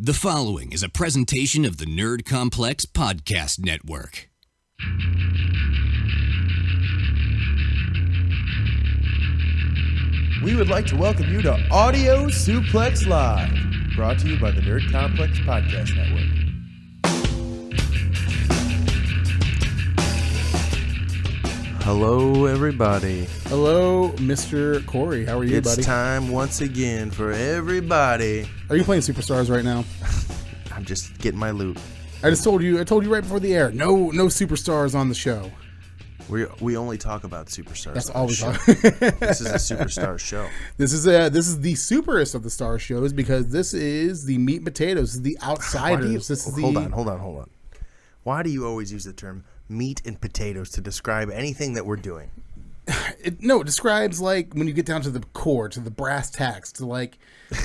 The following is a presentation of the Nerd Complex Podcast Network. We would like to welcome you to Audio Suplex Live, brought to you by the Nerd Complex Podcast Network. Hello, everybody. Hello, Mr. Corey. How are you, buddy? It's time once again for everybody. Are you playing Superstars right now? I'm just getting my loot. I told you right before the air. No Superstars on the show. We only talk about superstars. That's all we talk. This is a superstar show. This is the superest of the star shows because this is the meat and potatoes. This is the outsiders. Hold on. Why do you always use the term meat and potatoes to describe anything that we're doing? It describes like when you get down to the core, to the brass tacks, to like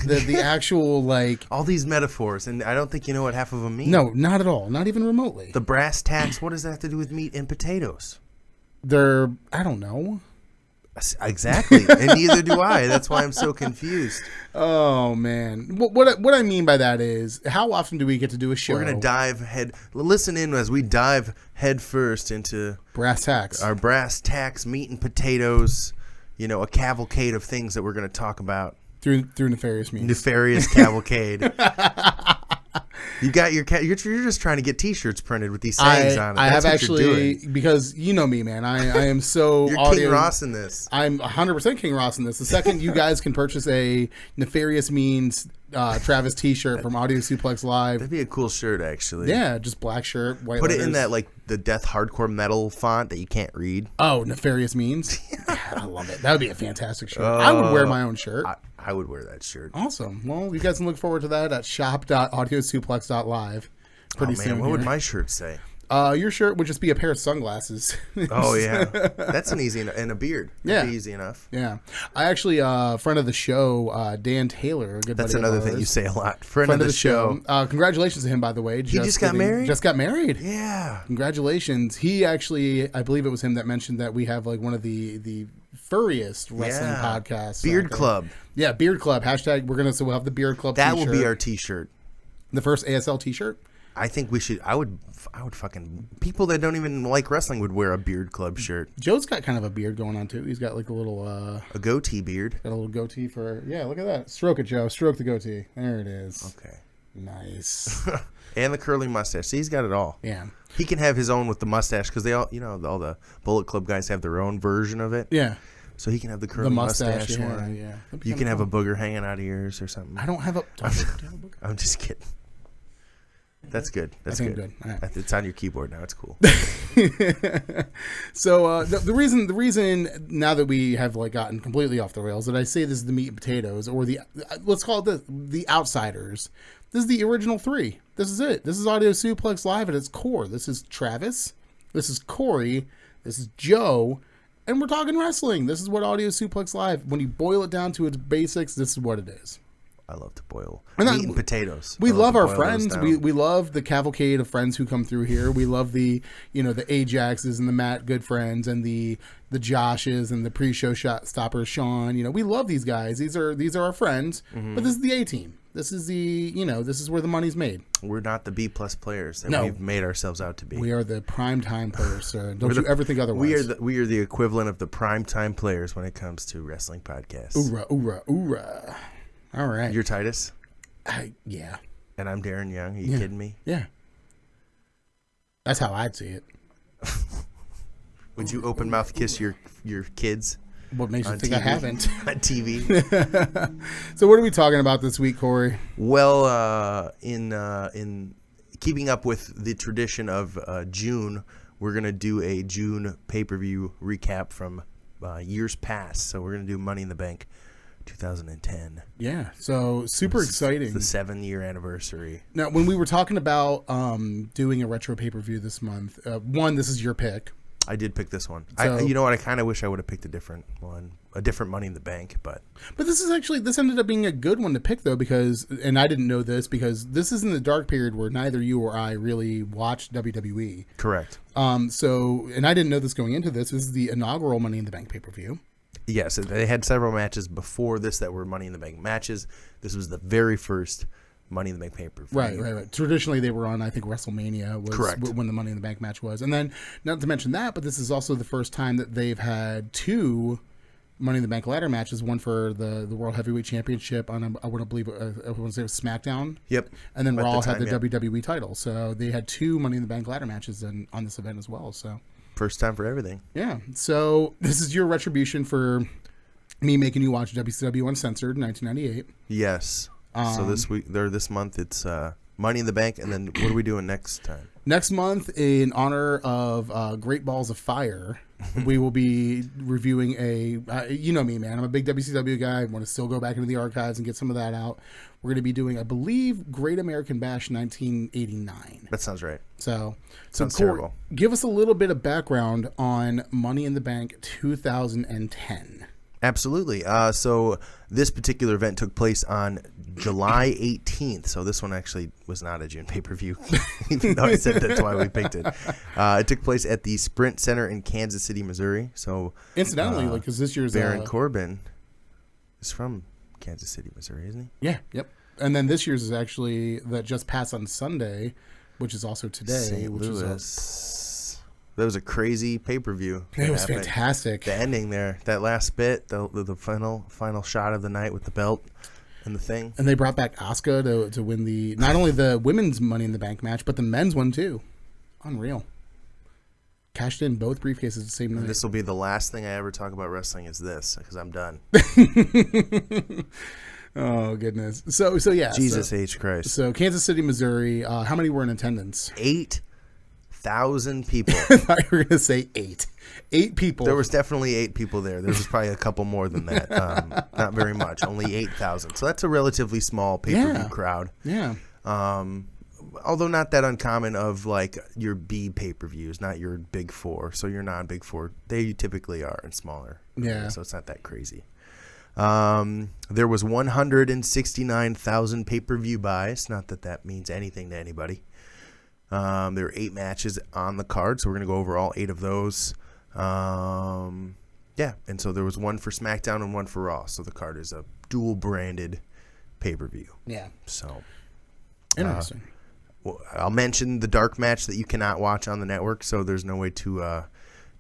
the actual like all these metaphors, and I don't think you know what half of them mean. No, not at all. Not even remotely. The brass tacks. What does that have to do with meat and potatoes? I don't know. Exactly, and neither do I. That's why I'm so confused. Oh man, what I mean by that is, how often do we get to do a show? We're gonna listen in as we dive head first into brass tacks. Our brass tacks, meat and potatoes. You know, a cavalcade of things that we're gonna talk about through nefarious means. Nefarious cavalcade. You got you're just trying to get T-shirts printed with these sayings on it. I have actually, because you know me, man. I am so you're King Ross in this. I'm 100% King Ross in this. The second you guys can purchase a Nefarious Means Travis T-shirt from Audio Suplex Live, that'd be a cool shirt, actually. Yeah, just black shirt, white. Put letters. it in that like the death hardcore metal font that you can't read. Oh, Nefarious Means. I love it. That would be a fantastic shirt. I would wear my own shirt. I would wear that shirt. Awesome. Well, you guys can look forward to that at shop.audiosuplex.live pretty soon. What would my shirt say? Your shirt would just be a pair of sunglasses. Oh, yeah. That's an easy and a beard. That'd be easy enough. Yeah. I actually, friend of the show, Dan Taylor, a good buddy. That's another thing you say a lot. Friend of the show. Congratulations to him, by the way. He just got married? Just got married. Yeah. Congratulations. He actually, I believe it was him that mentioned that we have like one of the furriest wrestling podcasts. Beard Club. Yeah, Beard Club. Hashtag, we'll have the Beard Club That t-shirt. will be our t-shirt. The first ASL t-shirt? I think we should. I would fucking people that don't even like wrestling would wear a Beard Club shirt. Joe's got kind of a beard going on too. He's got like a little a goatee beard. Got a little goatee for look at that. Stroke it, Joe. Stroke the goatee. There it is. Okay. Nice. And the curly mustache. See, he's got it all. Yeah. He can have his own with the mustache because they all all the Bullet Club guys have their own version of it. Yeah. So he can have the curly mustache one. Yeah. You can have a booger hanging out of yours or something. I don't have a. I'm just kidding. That's good. That's good. All right. It's on your keyboard now. It's cool. So the reason now that we have like gotten completely off the rails that I say this is the meat and potatoes, or let's call it the outsiders. This is the original three. This is it. This is Audio Suplex Live at its core. This is Travis. This is Corey. This is Joe. And we're talking wrestling. This is what Audio Suplex Live, when you boil it down to its basics, this is what it is. I love to boil meat and potatoes. We love our friends. We love the cavalcade of friends who come through here. We love the Ajaxes and the Matt Good friends and the Joshes and the pre-show shot stoppers, Sean. We love these guys. These are our friends. Mm-hmm. But this is the A team. This is this is where the money's made. We're not the B+ players that we've made ourselves out to be. We are the prime time players, sir. Don't you ever think otherwise. We are the equivalent of the prime time players when it comes to wrestling podcasts. Oorah, oorah, oorah. All right. You're Titus? Yeah. And I'm Darren Young. Are you kidding me? Yeah. That's how I'd see it. Would you open mouth kiss your kids? What makes you think TV? I haven't? On TV. So what are we talking about this week, Corey? Well, in keeping up with the tradition of June, we're going to do a June pay-per-view recap from years past. So we're going to do Money in the Bank 2010. Yeah, so super exciting. The 7-year anniversary. Now, when we were talking about doing a retro pay-per-view this month, this is your pick. I did pick this one. So, you know what? I kind of wish I would have picked a different one, a different Money in the Bank, but this ended up being a good one to pick though, because, and I didn't know this, because this is in the dark period where neither you or I really watched WWE. Correct. And I didn't know this going into this. This is the inaugural Money in the Bank pay-per-view. Yes, they had several matches before this that were Money in the Bank matches. This was the very first Money in the Bank pay-per-view. Right. Traditionally, they were on, I think, WrestleMania was Correct. when the Money in the Bank match was. And then, not to mention that, but this is also the first time that they've had 2 Money in the Bank ladder matches, one for the World Heavyweight Championship on, I want to believe, I want to say it was Smackdown. Yep. And then At Raw the time, had the WWE title. So they had 2 Money in the Bank ladder matches on this event as well. So First time for everything. yeah. So this is your retribution for me making you watch WCW Uncensored in 1998. Yes. So this month, it's Money in the Bank, and then what are we doing next time? Next month, in honor of Great Balls of Fire, we will be reviewing you know me, man. I'm a big WCW guy. I want to still go back into the archives and get some of that out. We're going to be doing, I believe, Great American Bash 1989. That sounds right. So Sounds Corey, terrible. give us a little bit of background on Money in the Bank 2010. Absolutely. So this particular event took place on July 18th. So this one actually was not a June pay-per-view, even though I said that's why we picked it. It took place at the Sprint Center in Kansas City, Missouri. So incidentally, because this year's Baron Corbin is from Kansas City, Missouri, isn't he? Yeah, yep. And then this year's is actually that just passed on Sunday, which is also today. St. Which Louis. is That was a crazy pay-per-view. it was happened. fantastic. The ending there, that last bit, the final shot of the night with the belt and the thing. And they brought back Asuka to win not only the women's Money in the Bank match, but the men's one too. Unreal. Cashed in both briefcases the same night. This will be the last thing I ever talk about wrestling is this, because I'm done. Oh goodness. So yeah. Jesus H. Christ. So Kansas City, Missouri. How many were in attendance? 8,000 people. I thought you were going to say 8. 8 people. There was definitely 8 people there. There was probably a couple more than that. Not very much. Only 8,000. So that's a relatively small pay-per-view crowd. Yeah. Although not that uncommon of like your B pay-per-views, not your big 4. So your non-big 4, they typically are and smaller. Yeah. So it's not that crazy. There was 169,000 pay-per-view buys. Not that that means anything to anybody. There were 8 matches on the card, so we're going to go over all 8 of those. Yeah, and so there was one for SmackDown and one for Raw. So the card is a dual-branded pay-per-view. Yeah. So Interesting. well, I'll mention the dark match that you cannot watch on the network, so there's no way to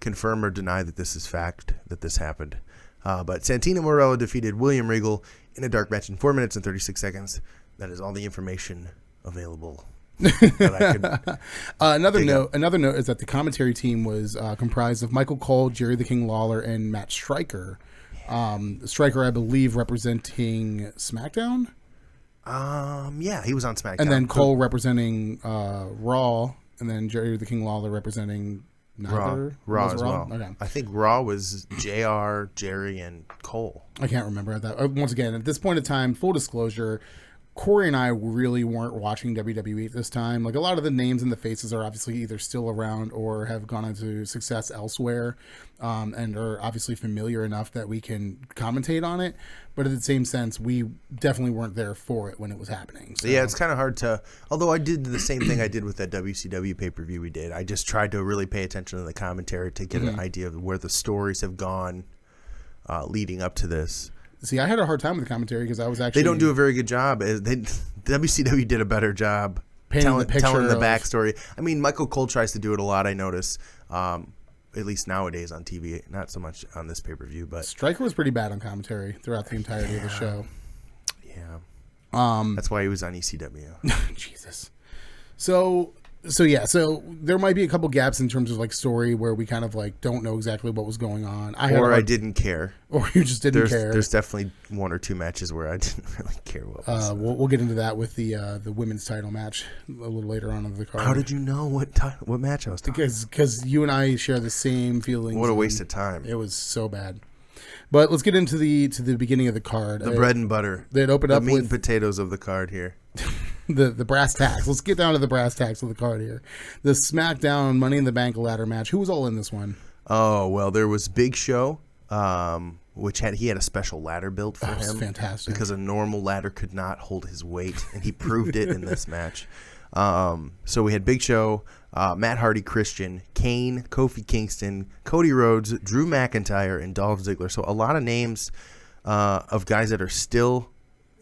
confirm or deny that this is fact, that this happened. But Santino Marella defeated William Regal in a dark match in 4 minutes and 36 seconds. That is all the information available. Another note is that the commentary team was comprised of Michael Cole, Jerry the King Lawler, and Matt Stryker. Stryker, I believe, representing SmackDown. Yeah, he was on SmackDown. And then Cole representing Raw, and then Jerry the King Lawler representing neither. Raw as well. Okay. I think Raw was JR, Jerry, and Cole. I can't remember that. Once again, at this point in time, full disclosure, Corey and I really weren't watching WWE at this time. Like, a lot of the names and the faces are obviously either still around or have gone into success elsewhere, and are obviously familiar enough that we can commentate on it. But in the same sense, we definitely weren't there for it when it was happening. So. Yeah, it's kind of hard to. Although I did the same thing I did with that WCW pay-per-view we did. I just tried to really pay attention to the commentary to get an idea of where the stories have gone leading up to this. See, I had a hard time with the commentary because I was actually... They don't do a very good job. WCW did a better job painting telling the backstory. I mean, Michael Cole tries to do it a lot, I notice, at least nowadays on TV. Not so much on this pay-per-view, but... Stryker was pretty bad on commentary throughout the entirety of the show. Yeah. That's why he was on ECW. Jesus. So there might be a couple gaps in terms of like story where we kind of like don't know exactly what was going on. I didn't care. Or you just didn't care. There's definitely 1 or 2 matches where I didn't really care what was. We'll get into that with the women's title match a little later on in the card. How did you know what match I was talking about? Because you and I share the same feelings. What a waste of time. It was so bad. But let's get into the beginning of the card. The bread and butter. They'd opened up the meat with and potatoes of the card here. The brass tacks. Let's get down to the brass tacks of the card here. The SmackDown Money in the Bank ladder match. Who was all in this one? Oh, well, there was Big Show, which he had a special ladder built for him. It was fantastic. Because a normal ladder could not hold his weight, and he proved it in this match. So we had Big Show, Matt Hardy, Christian, Kane, Kofi Kingston, Cody Rhodes, Drew McIntyre, and Dolph Ziggler. So a lot of names of guys that are still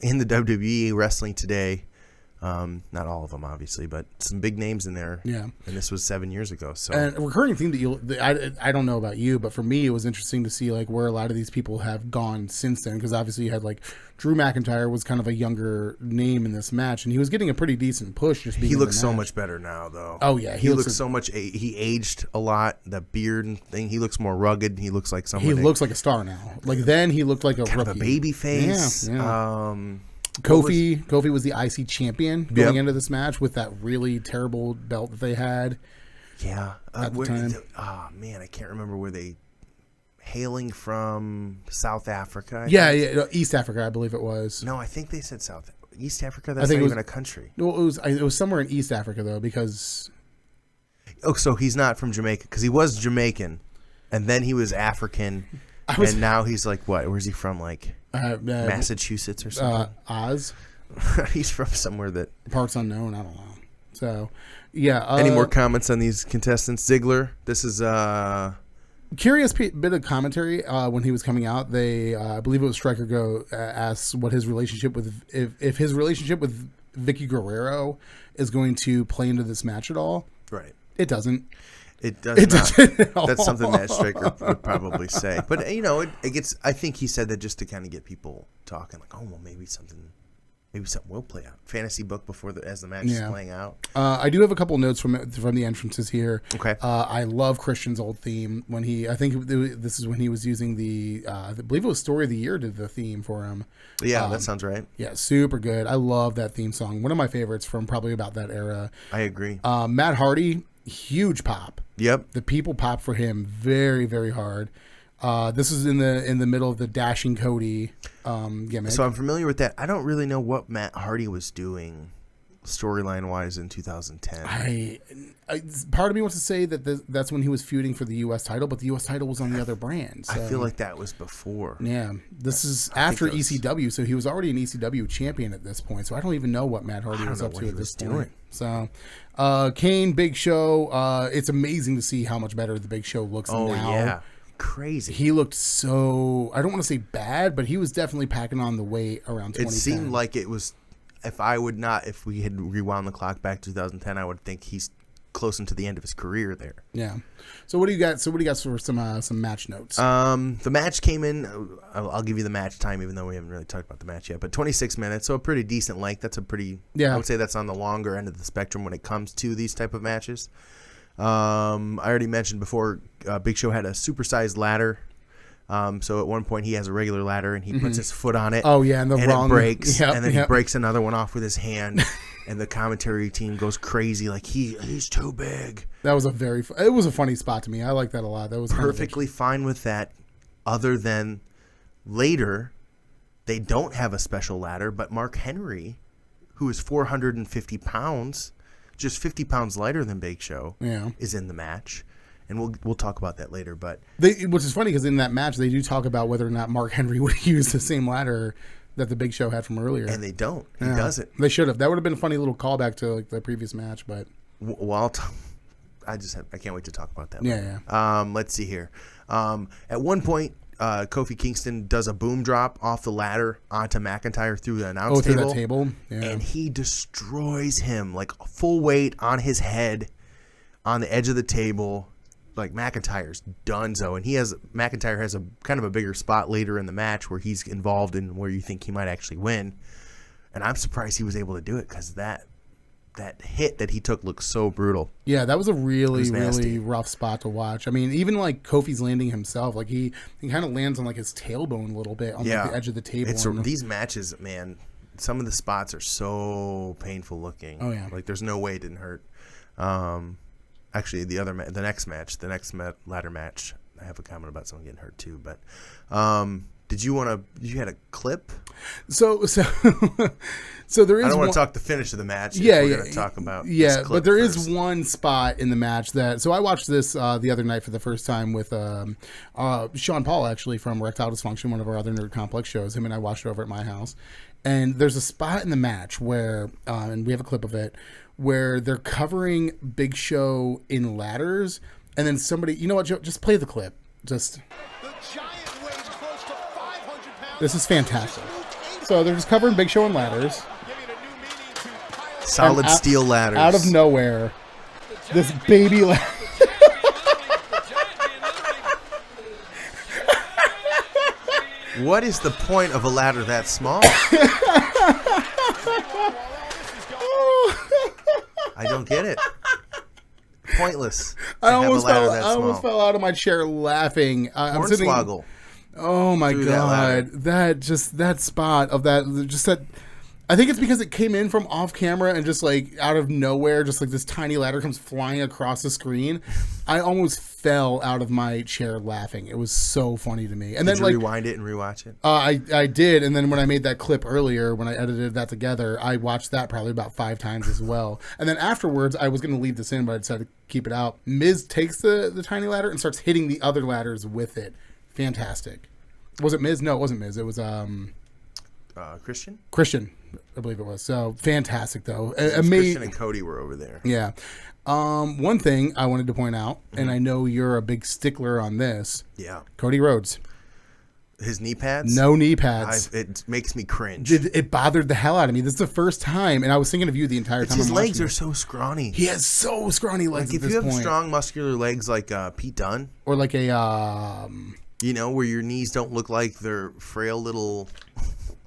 in the WWE wrestling today. Not all of them, obviously, but some big names in there. Yeah. And this was 7 years ago. So And a recurring theme that I don't know about you, but for me, it was interesting to see like where a lot of these people have gone since then. Because obviously you had like Drew McIntyre was kind of a younger name in this match, and he was getting a pretty decent push. Just being he in looks the so match. much better now, though. Oh yeah, he looks so much. He aged a lot. The beard and thing. He looks more rugged. He looks like someone. He looks like a star now. Like then he looked like a kind rookie. of a baby face. Yeah. Kofi was the IC champion going into this match with that really terrible belt that they had. Yeah. At the time. Oh man, I can't remember where they hailing from. South Africa. I Yeah, think? yeah, East Africa, I believe it was. No, I think they said East Africa. That's not even a country. Well, it was somewhere in East Africa though, because. Oh, so he's not from Jamaica because he was Jamaican, and then he was African, and now he's like what? Where's he from? Like Massachusetts or something? Oz. He's from somewhere that Parts unknown. I don't know. So, yeah. Any more comments on these contestants? Ziggler. This is curious bit of commentary when he was coming out. They, I believe it was Striker Go asked what his relationship with if his relationship with Vicky Guerrero is going to play into this match at all. Right. It doesn't. It does not. Doesn't at all. That's something that Striker would probably say. But you know, it gets. I think he said that just to kind of get people talking. Like, oh well, maybe something will play out. Fantasy book before as the match is playing out. I do have a couple notes from the entrances here. Okay. I love Christian's old theme when I think this is when he was using I believe it was Story of the Year did the theme for him. Yeah, that sounds right. Yeah, super good. I love that theme song. One of my favorites from probably about that era. I agree. Matt Hardy, huge pop. Yep. The people pop for him very, very hard. This is in the middle of the Dashing Cody gimmick. So I'm familiar with that. I don't really know what Matt Hardy was doing storyline wise in 2010. Part of me wants to say that that's when he was feuding for the U.S. title, but the U.S. title was on the other brand. So. I feel like that was before. Yeah, this is after ECW, so he was already an ECW champion at this point. So I don't even know what Matt Hardy was up to at this point. So, Kane, Big Show. It's amazing to see how much better the Big Show looks now. Oh yeah. Crazy. He looked so, I don't want to say bad, but he was definitely packing on the weight around 2010. It seemed like it was, if we had rewound the clock back to 2010, I would think he's close into the end of his career there. Yeah. So what do you got? For some match notes? The match came in, I'll give you the match time, even though we haven't really talked about the match yet, but 26 minutes, so a pretty decent length. That's I would say that's on the longer end of the spectrum when it comes to these type of matches. I already mentioned before, Big Show had a supersized ladder. So at one point he has a regular ladder and he puts his foot on it. Oh yeah, and it breaks, and then he breaks another one off with his hand, and the commentary team goes crazy like he's too big. That was it was a funny spot to me. I like that a lot. That was perfectly fine with that. Other than later, they don't have a special ladder, but Mark Henry, who is 450 pounds. Just 50 pounds lighter than Big Show, is in the match, and we'll talk about that later. But which is funny because in that match they do talk about whether or not Mark Henry would use the same ladder that the Big Show had from earlier, and they don't. He doesn't. They should have. That would have been a funny little callback to like the previous match. But I can't wait to talk about that. Yeah. Let's see here. At one point, Kofi Kingston does a boom drop off the ladder onto McIntyre through the announce table. Through that table? Yeah. And he destroys him, like full weight on his head on the edge of the table. Like McIntyre's donezo. And McIntyre has a kind of a bigger spot later in the match where he's involved in where you think he might actually win. And I'm surprised he was able to do it because that hit that he took looks so brutal. Yeah, that was a really rough spot to watch. I mean, even like Kofi's landing himself, like he kind of lands on like his tailbone a little bit on like, the edge of the table. These matches, man, some of the spots are so painful looking. Oh yeah, like there's no way it didn't hurt. Actually, the next ladder match, I have a comment about someone getting hurt too. But you had a clip? So there is. I don't want to talk the finish of the match. Yeah, we're going to talk about. Yeah, this clip but there first. is one spot in the match that. So I watched this the other night for the first time with Sean Paul, actually from Erectile Dysfunction, one of our other Nerd Complex shows. Him and I watched it over at my house, and there's a spot in the match where, and we have a clip of it, where they're covering Big Show in ladders, and then somebody, you know what, Joe, just play the clip. Just. This is fantastic. So they're just covering Big Show in ladders. Solid steel ladders. Out of nowhere, this baby ladder. What is the point of a ladder that small? I don't get it. Pointless. I almost fell out of my chair laughing. I'm sitting. Hornswoggle. Oh my god! That spot of that. I think it's because it came in from off camera and just like out of nowhere, just like this tiny ladder comes flying across the screen. I almost fell out of my chair laughing. It was so funny to me. And Did then you rewind it and rewatch it? I did. And then when I made that clip earlier, when I edited that together, I watched that probably about 5 times as well. And then afterwards, I was going to leave this in, but I decided to keep it out. Miz takes the tiny ladder and starts hitting the other ladders with it. Fantastic. Was it Miz? No, it wasn't Miz. It was Christian? Christian, I believe it was. So fantastic, though. Christian and Cody were over there. Yeah. One thing I wanted to point out, and I know you're a big stickler on this. Yeah. Cody Rhodes. His knee pads? No knee pads. It makes me cringe. It bothered the hell out of me. This is the first time, and I was thinking of you the entire time. His legs are so scrawny. He has so scrawny legs. Like if you have strong muscular legs like Pete Dunne, or like a where your knees don't look like they're frail little,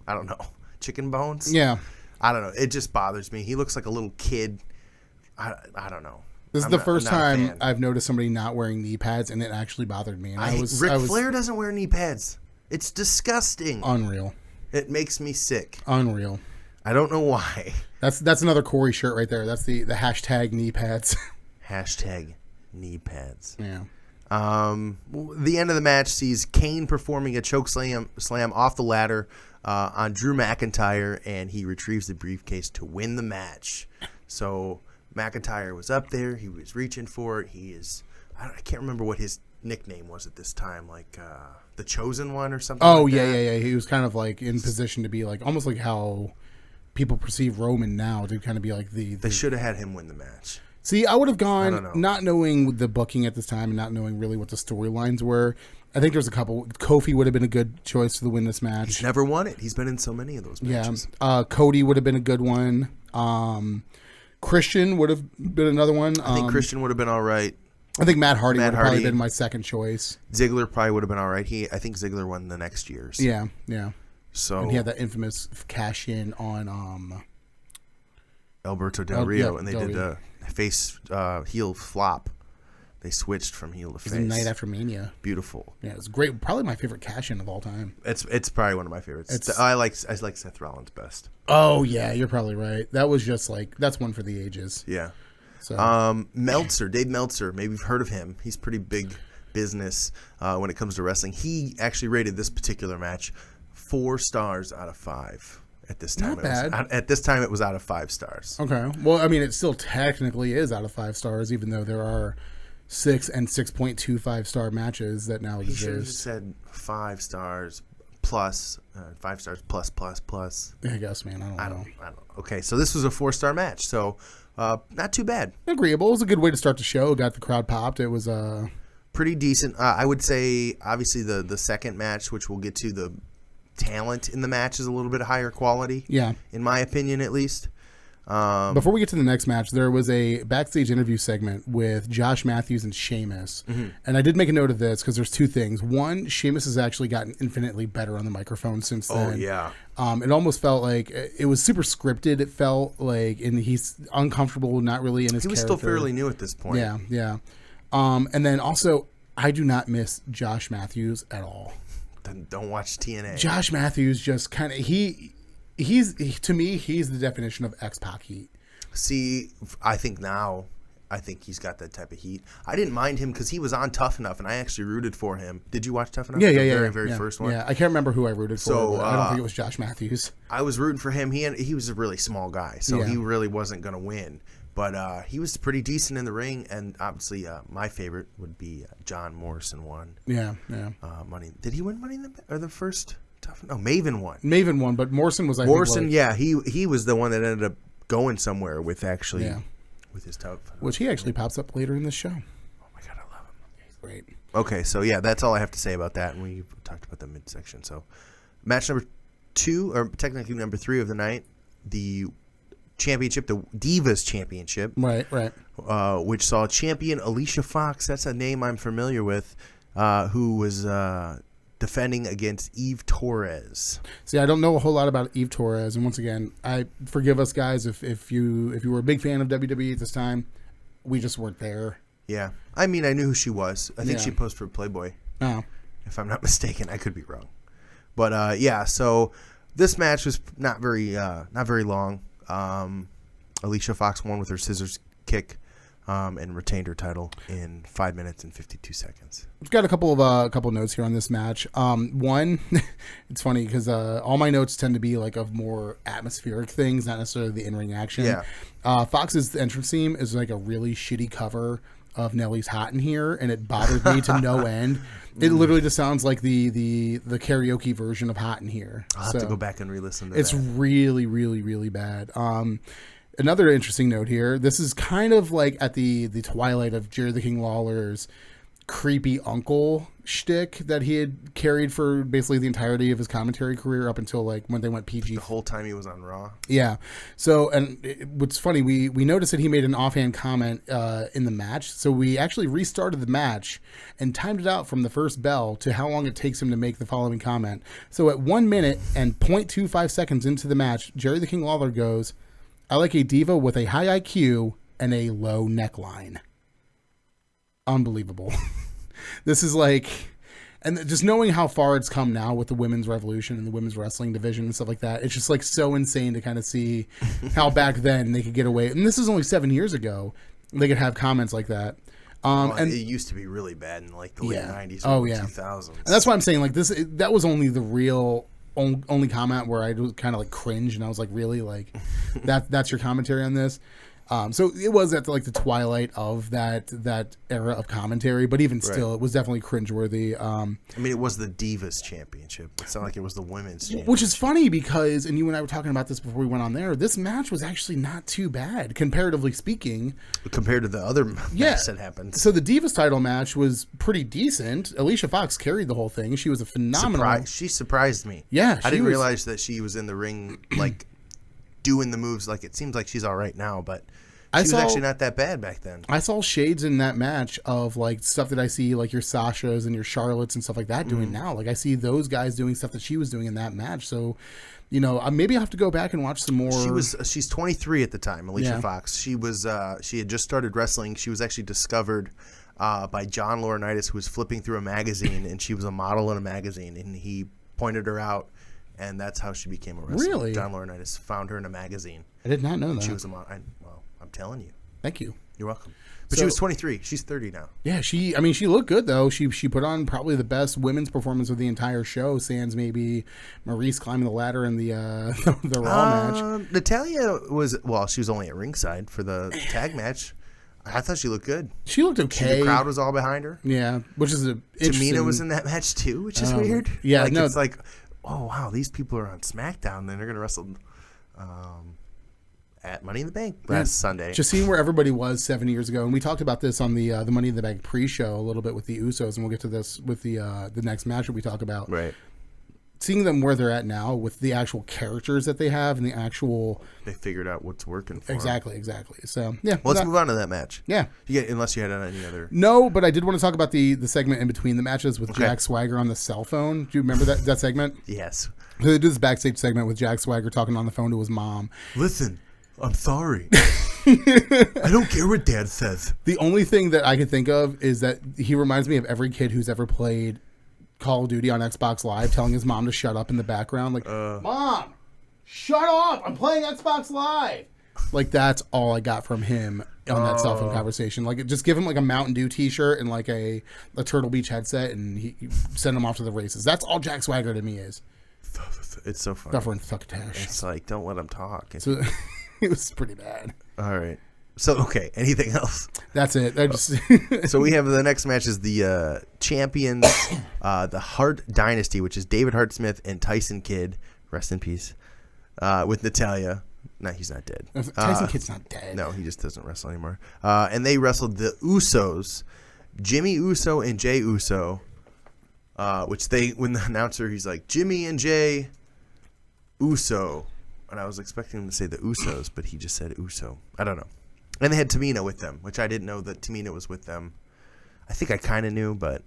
I don't know, chicken bones. Yeah. I don't know. It just bothers me. He looks like a little kid. I don't know. This is the first time I've noticed somebody not wearing knee pads, and it actually bothered me. And Ric Flair doesn't wear knee pads. It's disgusting. Unreal. It makes me sick. Unreal. I don't know why. That's another Corey shirt right there. That's the hashtag knee pads. Hashtag knee pads. Yeah. The end of the match sees Kane performing a choke slam off the ladder on Drew McIntyre, and he retrieves the briefcase to win the match. So McIntyre was up there. He was reaching for it. I can't remember what his nickname was at this time, like the Chosen One or something. Oh, like yeah, that. yeah. He was kind of like in position to be like almost like how people perceive Roman now, to kind of be like the... They should have had him win the match. See, I would have gone, not knowing the booking at this time and not knowing really what the storylines were. I think there's a couple. Kofi would have been a good choice to win this match. He's never won it. He's been in so many of those matches. Yeah. Cody would have been a good one. Christian would have been another one. I think Christian would have been all right. I think Matt Hardy would have probably been my second choice. Ziggler probably would have been all right. I think Ziggler won the next year. So. Yeah, yeah. So and he had that infamous cash in on Alberto Del Rio, and they did the face heel flop. They switched from heel to face. It was the night after Mania. Beautiful. Yeah, it was great. Probably my favorite cash in of all time. It's probably one of my favorites. I like Seth Rollins best. Oh yeah, you're probably right. That was just like that's one for the ages. Yeah. So Meltzer, Dave Meltzer, maybe you've heard of him. He's pretty big business when it comes to wrestling. He actually rated this particular match 4 stars out of 5. At this time, Not bad. At this time, it was out of 5 stars. Okay. Well, I mean, it still technically is out of 5 stars, even though there are 6 and 6.25 star matches that now exist. He should have just said 5 stars plus 5 stars plus. I guess, man. I don't know. Okay, so this was a 4-star match, so not too bad. Agreeable. It was a good way to start the show. Got the crowd popped. It was pretty decent. I would say, obviously, the second match, which we'll get to, the talent in the match is a little bit higher quality. Yeah. In my opinion, at least. Before we get to the next match, there was a backstage interview segment with Josh Matthews and Sheamus. Mm-hmm. And I did make a note of this because there's 2 things. One, Sheamus has actually gotten infinitely better on the microphone since then. Oh, yeah. It almost felt like it was super scripted. It felt like, and he's uncomfortable, not really in his character. He was still fairly new at this point. Yeah, yeah. And then also, I do not miss Josh Matthews at all. Then don't watch TNA. Josh Matthews just kind of he's to me he's the definition of X-Pac heat. See, I think he's got that type of heat. I didn't mind him because he was on Tough Enough, and I actually rooted for him. Did you watch Tough Enough? Yeah, the very first one. Yeah, I can't remember who I rooted for. So but I don't think it was Josh Matthews. I was rooting for him. He was a really small guy, so he really wasn't going to win. But he was pretty decent in the ring, and obviously my favorite would be John Morrison won. Yeah, yeah. Did he win Money in the first Tough? No, Maven won. Maven won, but Morrison was. Yeah, he was the one that ended up going somewhere with with his Tough. Which he actually pops up later in the show. Oh my god, I love him. He's great. Okay, so yeah, that's all I have to say about that, and we talked about the midsection. So, match number 2, or technically number 3 of the night, the championship, the Divas Championship. Right. Which saw champion Alicia Fox. That's a name I'm familiar with, who was defending against Eve Torres. See, I don't know a whole lot about Eve Torres, and once again, forgive us guys if you were a big fan of WWE at this time. We just weren't there. Yeah, I mean, I knew who she was. I think she posed for Playboy. Oh, if I'm not mistaken, I could be wrong. But yeah, so this match was not very long. Alicia Fox won with her scissors kick. And retained her title in 5 minutes and 52 seconds. I've got a couple of notes here on this match. One, it's funny because all my notes tend to be like of more atmospheric things, not necessarily the in-ring action. Yeah. Fox's entrance theme is like a really shitty cover of Nelly's "Hot in Here," and it bothered me to no end. It literally just sounds like the karaoke version of "Hot in Here." I'll have to go back and re-listen to it's that. It's really, really, really bad. Another interesting note here. This is kind of like at the twilight of Jerry the King Lawler's creepy uncle shtick that he had carried for basically the entirety of his commentary career up until like when they went PG. The whole time he was on Raw. Yeah. So, and what's funny, we noticed that he made an offhand comment in the match. So we actually restarted the match and timed it out from the first bell to how long it takes him to make the following comment. So at 1 minute and 0.25 seconds into the match, Jerry the King Lawler goes, "I like a diva with a high IQ and a low neckline." Unbelievable. This is like, and just knowing how far it's come now with the women's revolution and the women's wrestling division and stuff like that, it's just like so insane to kind of see how back then they could get away. And this is only 7 years ago. They could have comments like that. And it used to be really bad in like the late 90s or 2000s. And that's why I'm saying like this, that was only the real only comment where I was kind of like cringe and I was like, really, like that's your commentary on this. So it was at like the twilight of that era of commentary, but even still, it was definitely cringeworthy. I mean, it was the Divas Championship. It's not like it was the Women's Championship. Which is funny because, and you and I were talking about this before we went on there, this match was actually not too bad, comparatively speaking. Compared to the other match that happened. So the Divas title match was pretty decent. Alicia Fox carried the whole thing. She was a phenomenal. She surprised me. Yeah. I didn't realize that she was in the ring, like, doing the moves. Like, it seems like she's all right now, but she was actually not that bad back then. I saw shades in that match of like stuff that I see like your Sashas and your Charlottes and stuff like that doing now. Like I see those guys doing stuff that she was doing in that match. So, you know, maybe I'll have to go back and watch some more. She's 23 at the time, Alicia Fox. She had just started wrestling. She was actually discovered by John Laurinaitis, who was flipping through a magazine, and she was a model in a magazine, and he pointed her out, and that's how she became a wrestler. Really? John Laurinaitis found her in a magazine. I did not know that. She was a model. I'm telling you. Thank you. You're welcome. But she was 23. She's 30 now. Yeah, she looked good though. She put on probably the best women's performance of the entire show, sans maybe Maurice climbing the ladder in the Raw match. Natalia she was only at ringside for the tag match. I thought she looked good. She looked okay. The crowd was all behind her. Yeah, which is Tamina was in that match too, which is weird. Yeah, it's like, oh wow, these people are on SmackDown, and they're gonna wrestle at Money in the Bank last Sunday. Just seeing where everybody was 7 years ago, and we talked about this on the Money in the Bank pre-show a little bit with the Usos, and we'll get to this with the next match that we talk about. Right. Seeing them where they're at now with the actual characters that they have and the actual... They figured out what's working for Exactly. So, yeah. Well, let's move on to that match. Yeah. Unless you had any other... No, but I did want to talk about the segment in between the matches with Jack Swagger on the cell phone. Do you remember that segment? Yes. So they did this backstage segment with Jack Swagger talking on the phone to his mom. Listen, I'm sorry. I don't care what Dad says. The only thing that I can think of is that he reminds me of every kid who's ever played Call of Duty on Xbox Live telling his mom to shut up in the background. Like, Mom, shut up. I'm playing Xbox Live. Like, that's all I got from him on that cell phone conversation. Like, just give him like a Mountain Dew t-shirt and like a Turtle Beach headset and he send him off to the races. That's all Jack Swagger to me is. It's so funny. Suffering succotash. It's like, don't let him talk. So, it was pretty bad. All right. So, okay. Anything else? That's it. So we have the next match is the champions, the Hart Dynasty, which is David Hart Smith and Tyson Kidd. Rest in peace. With Natalia. No, he's not dead. Tyson Kidd's not dead. No, he just doesn't wrestle anymore. And they wrestled the Usos, Jimmy Uso and Jay Uso, when the announcer, he's like, Jimmy and Jay Uso. And I was expecting him to say the Usos, but he just said Uso. I don't know. And they had Tamina with them, which I didn't know that Tamina was with them. I think I kind of knew, but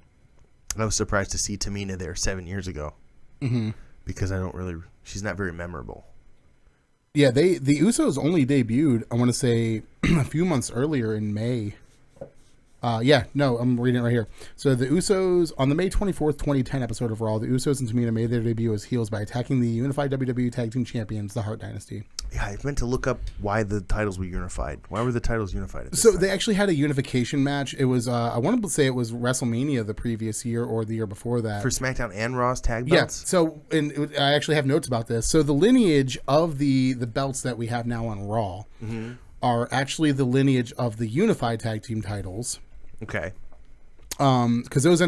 I was surprised to see Tamina there 7 years ago. Mm-hmm. Because she's not very memorable. Yeah, the Usos only debuted, I want to say, a few months earlier in May. I'm reading it right here. So the Usos, on the May 24th, 2010 episode of Raw, the Usos and Tamina made their debut as heels by attacking the unified WWE Tag Team Champions, the Hart Dynasty. Yeah, I meant to look up why the titles were unified. Why were the titles unified at this So time? they actually had a unification match. It was, I want to say it was WrestleMania the previous year or the year before that. For SmackDown and Raw's tag belts? Yeah, so I actually have notes about this. So the lineage of the belts that we have now on Raw are actually the lineage of the unified tag team titles. Okay. Because those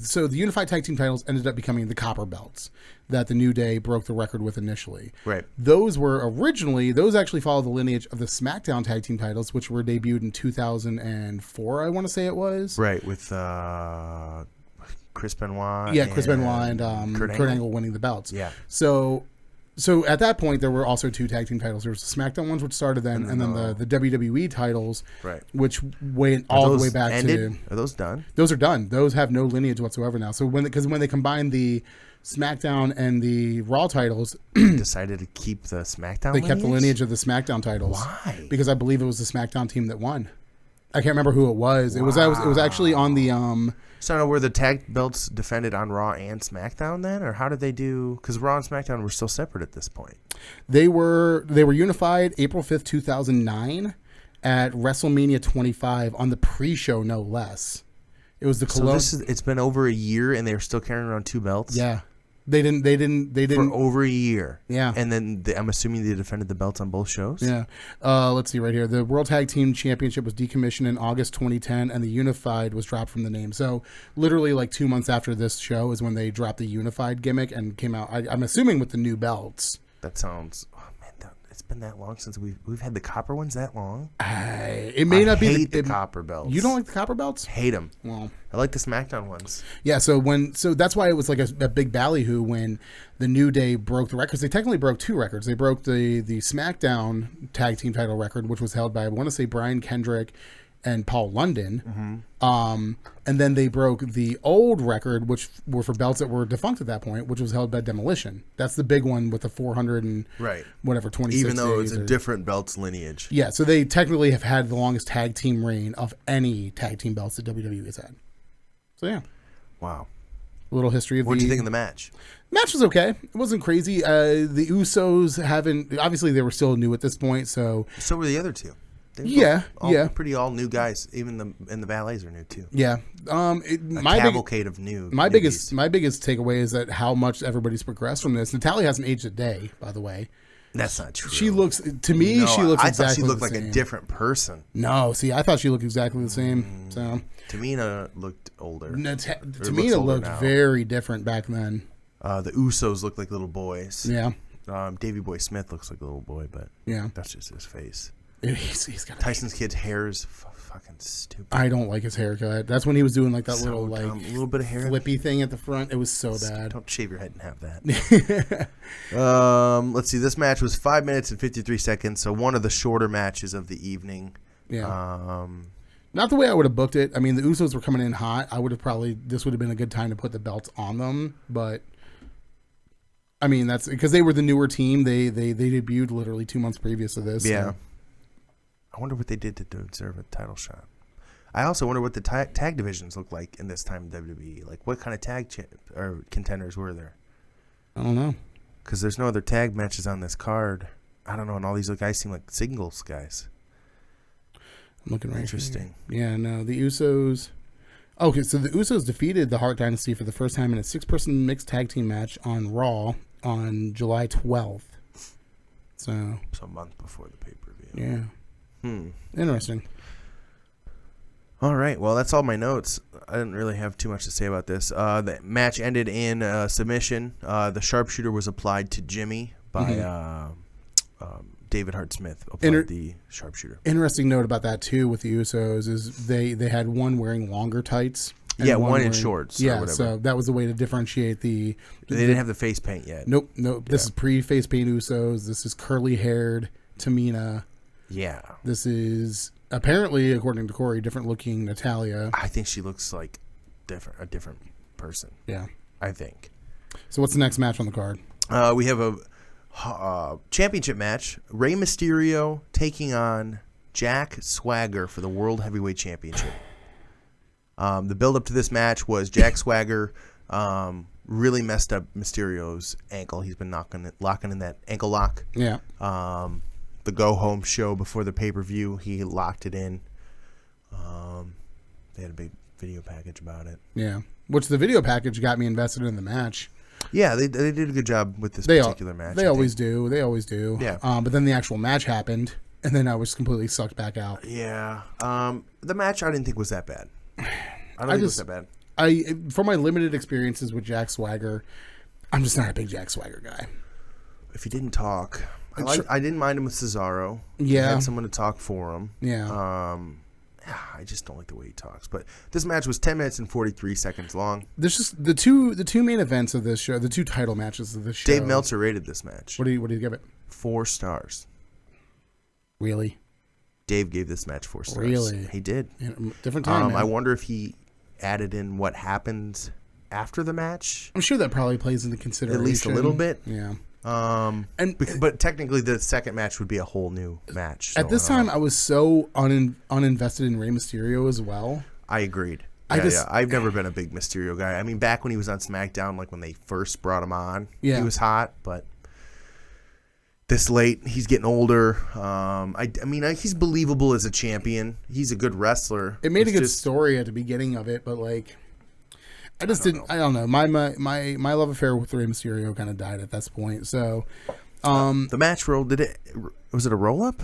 so the unified tag team titles ended up becoming the copper belts that the New Day broke the record with initially. Right. Those actually follow the lineage of the SmackDown tag team titles, which were debuted in 2004, I want to say it was. Right, with Chris Benoit. Yeah, Chris Benoit and Kurt Angle winning the belts. Yeah. So at that point, there were also two tag team titles. There was the SmackDown ones, which started then, and then the WWE titles, right, which went all the way back ended? Are those done? Those are done. Those have no lineage whatsoever now. So when they combined the SmackDown and the Raw titles, decided to keep the SmackDown. They kept the lineage of the SmackDown titles. Why? Because I believe it was the SmackDown team that won. I can't remember who it was. Wow. It was actually on the So were the tag belts defended on Raw and SmackDown then, or how did they do? Because Raw and SmackDown were still separate at this point. They were unified April 5th, 2009 at WrestleMania 25 on the pre-show, no less. It was the Cologne. So it's been over a year and they're still carrying around two belts? Yeah. They didn't for over a year. Yeah. And then I'm assuming they defended the belts on both shows? Yeah. Let's see right here. The World Tag Team Championship was decommissioned in August 2010 and the Unified was dropped from the name. So literally like 2 months after this show is when they dropped the Unified gimmick and came out, I'm assuming with the new belts. That sounds... It's been that long since we've had the copper ones that long. It may not be. I hate the copper belts. You don't like the copper belts? Hate them. Well, I like the SmackDown ones. Yeah. So that's why it was like a big ballyhoo when the New Day broke the records. They technically broke two records. They broke the SmackDown tag team title record, which was held by I want to say Brian Kendrick and Paul London. And then they broke the old record, which were for belts that were defunct at that point, which was held by Demolition. That's the big one with the 400 and whatever 26 Even though it's days a different belts lineage. Yeah, so they technically have had the longest tag team reign of any tag team belts that WWE has had. So yeah. Wow. A little history of What did you think of the match? Match was okay. It wasn't crazy. The Usos obviously they were still new at this point, so were the other two. Pretty all new guys. Even the valets are new too. Yeah. My cavalcade of new. My biggest takeaway is that how much everybody's progressed from this. Natalya hasn't aged a day, by the way. That's not true. She looks to me. No, she looks. I exactly thought she looked like same. A different person. No, see, I thought she looked exactly the same. So Tamina looked older. Tamina looked very different back then. The Usos looked like little boys. Yeah. Davey Boy Smith looks like a little boy, but that's just his face. He's got Tyson's kid's hair is fucking stupid. I don't like his haircut. That's when he was doing like that little little bit of hair flippy thing at the front. It was so bad. Don't shave your head and have that. Let's see. This match was 5 minutes and 53 seconds, so one of the shorter matches of the evening. Yeah. Not the way I would have booked it. I mean, the Usos were coming in hot. This would have been a good time to put the belts on them, but I mean that's because they were the newer team. They debuted literally 2 months previous to this. Yeah. So. I wonder what they did to deserve a title shot. I also wonder what the tag divisions look like in this time in WWE. Like, what kind of tag or contenders were there? I don't know. Because there's no other tag matches on this card. I don't know, and all these guys seem like singles guys. I'm looking right Interesting. Here. Yeah, no, the Usos. Okay, so the Usos defeated the Hart Dynasty for the first time in a 6-person mixed tag team match on Raw on July 12th. So a month before the pay-per-view. Yeah. Interesting. All right. Well, that's all my notes. I didn't really have too much to say about this. The match ended in submission. The sharpshooter was applied to Jimmy by David Hart Smith. Applied the sharpshooter. Interesting note about that too with the Usos is they had one wearing longer tights and Yeah, one in wearing- shorts or Yeah, whatever. so that was a way to differentiate the. They didn't have the face paint yet. Nope. This is pre-face paint Usos. This is curly-haired Tamina. Yeah. This is apparently, according to Corey, different-looking Natalia. I think she looks like a different person. Yeah. I think. So what's the next match on the card? We have a championship match. Rey Mysterio taking on Jack Swagger for the World Heavyweight Championship. The build-up to this match was Jack Swagger really messed up Mysterio's ankle. He's been locking in that ankle lock. Yeah. The go-home show before the pay-per-view, he locked it in. They had a big video package about it. Yeah. Which the video package got me invested in the match. Yeah, they did a good job with this particular match. They always do. They always do. Yeah. But then the actual match happened, and then I was completely sucked back out. Yeah. The match I didn't think was that bad. I don't think it was that bad. For my limited experiences with Jack Swagger, I'm just not a big Jack Swagger guy. If he didn't talk, I didn't mind him with Cesaro. Yeah. He had someone to talk for him. Yeah. I just don't like the way he talks. But this match was 10 minutes and 43 seconds long. There's just the two main events of this show, the two title matches of this show. Dave Meltzer rated this match. What do you give it? 4 stars. Really? Dave gave this match 4 stars. Really? He did. Yeah, different time. Man. I wonder if he added in what happened after the match. I'm sure that probably plays into consideration. At least a little bit. Yeah. But technically the second match would be a whole new match. At this time, I was so uninvested in Rey Mysterio as well. I agreed. I've never been a big Mysterio guy. I mean, back when he was on Smackdown, like when they first brought him on, he was hot. But this late, he's getting older. I mean, he's believable as a champion. He's a good wrestler. It made a good story at the beginning of it, but like, I don't know. My love affair with Rey Mysterio kind of died at this point. So, the match was it a roll up?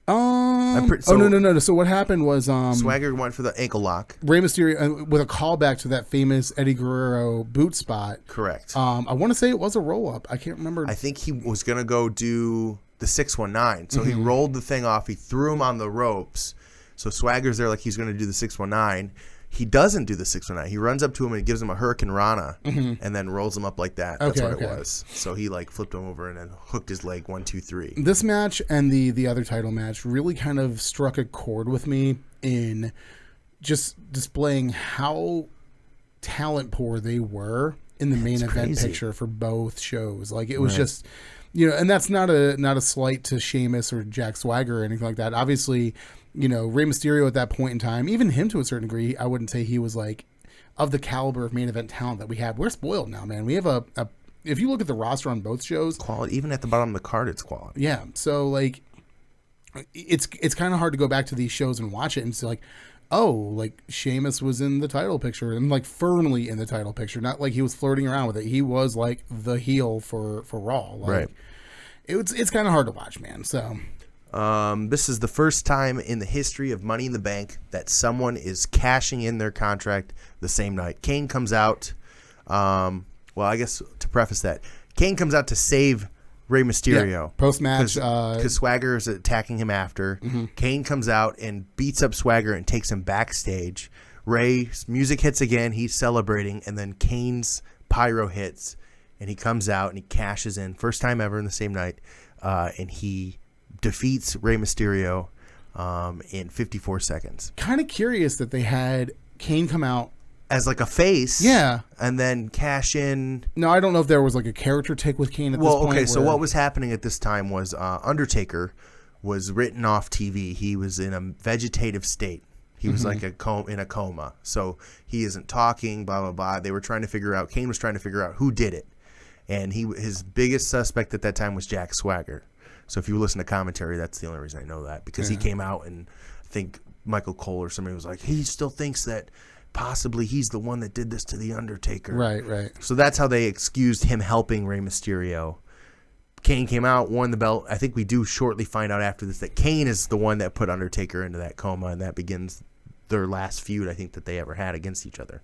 No. So what happened was Swagger went for the ankle lock. Rey Mysterio with a callback to that famous Eddie Guerrero boot spot. Correct. I want to say it was a roll up. I can't remember. I think he was gonna go do the 619. So he rolled the thing off. He threw him on the ropes. So Swagger's there like he's gonna do the 619. He doesn't do the 619. He runs up to him and gives him a Hurricane Rana and then rolls him up like that. That's what it was. So he like flipped him over and then hooked his leg 1, 2, 3. This match and the other title match really kind of struck a chord with me in just displaying how talent poor they were in the main event picture for both shows. Like it was just, and that's not a slight to Sheamus or Jack Swagger or anything like that. Obviously, Rey Mysterio at that point in time, even him to a certain degree, I wouldn't say he was like of the caliber of main event talent that we have. We're spoiled now, man. We have if you look at the roster on both shows, quality, even at the bottom of the card, it's quality. Yeah. So like, it's kind of hard to go back to these shows and watch it and say like, oh, like Sheamus was in the title picture and like firmly in the title picture, not like he was flirting around with it. He was like the heel for Raw. Like, right. It's kind of hard to watch, man. So. This is the first time in the history of Money in the Bank that someone is cashing in their contract the same night. Kane comes out. Well, I guess to preface that, Kane comes out to save Rey Mysterio. Yeah, post-match. Because Swagger is attacking him after. Kane comes out and beats up Swagger and takes him backstage. Rey's music hits again. He's celebrating. And then Kane's pyro hits. And he comes out and he cashes in. First time ever in the same night. And he defeats Rey Mysterio in 54 seconds. Kind of curious that they had Kane come out as like a face, and then cash in. No, I don't know if there was like a character take with Kane at this point. Okay, so what was happening at this time was Undertaker was written off TV. He was in a vegetative state. He was like in a coma, so he isn't talking. Blah blah blah. They were trying to figure out. Kane was trying to figure out who did it, and his biggest suspect at that time was Jack Swagger. So if you listen to commentary, that's the only reason I know that, because he came out and I think Michael Cole or somebody was like, he still thinks that possibly he's the one that did this to The Undertaker. Right. So that's how they excused him helping Rey Mysterio. Kane came out, won the belt. I think we do shortly find out after this that Kane is the one that put Undertaker into that coma, and that begins their last feud, I think, that they ever had against each other.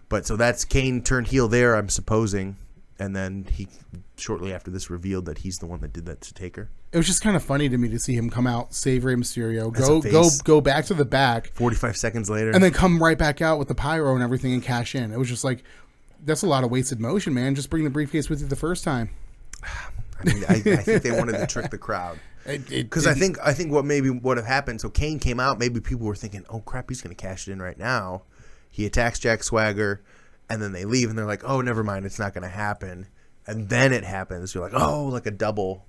But so that's Kane turned heel there, I'm supposing. And then he, shortly after this, revealed that he's the one that did that to Taker. It was just kind of funny to me to see him come out, save Rey Mysterio, As a face. go back to the back, 45 seconds later. and then come right back out with the pyro and everything and cash in. It was just like, that's a lot of wasted motion, man. Just bring the briefcase with you the first time. I mean, I think they wanted to trick the crowd. Because I think what maybe would have happened, so Kane came out, maybe people were thinking, oh crap, he's going to cash it in right now. He attacks Jack Swagger, and then they leave, and they're like, oh, never mind, it's not going to happen. And then it happens. You're like, oh, like a double.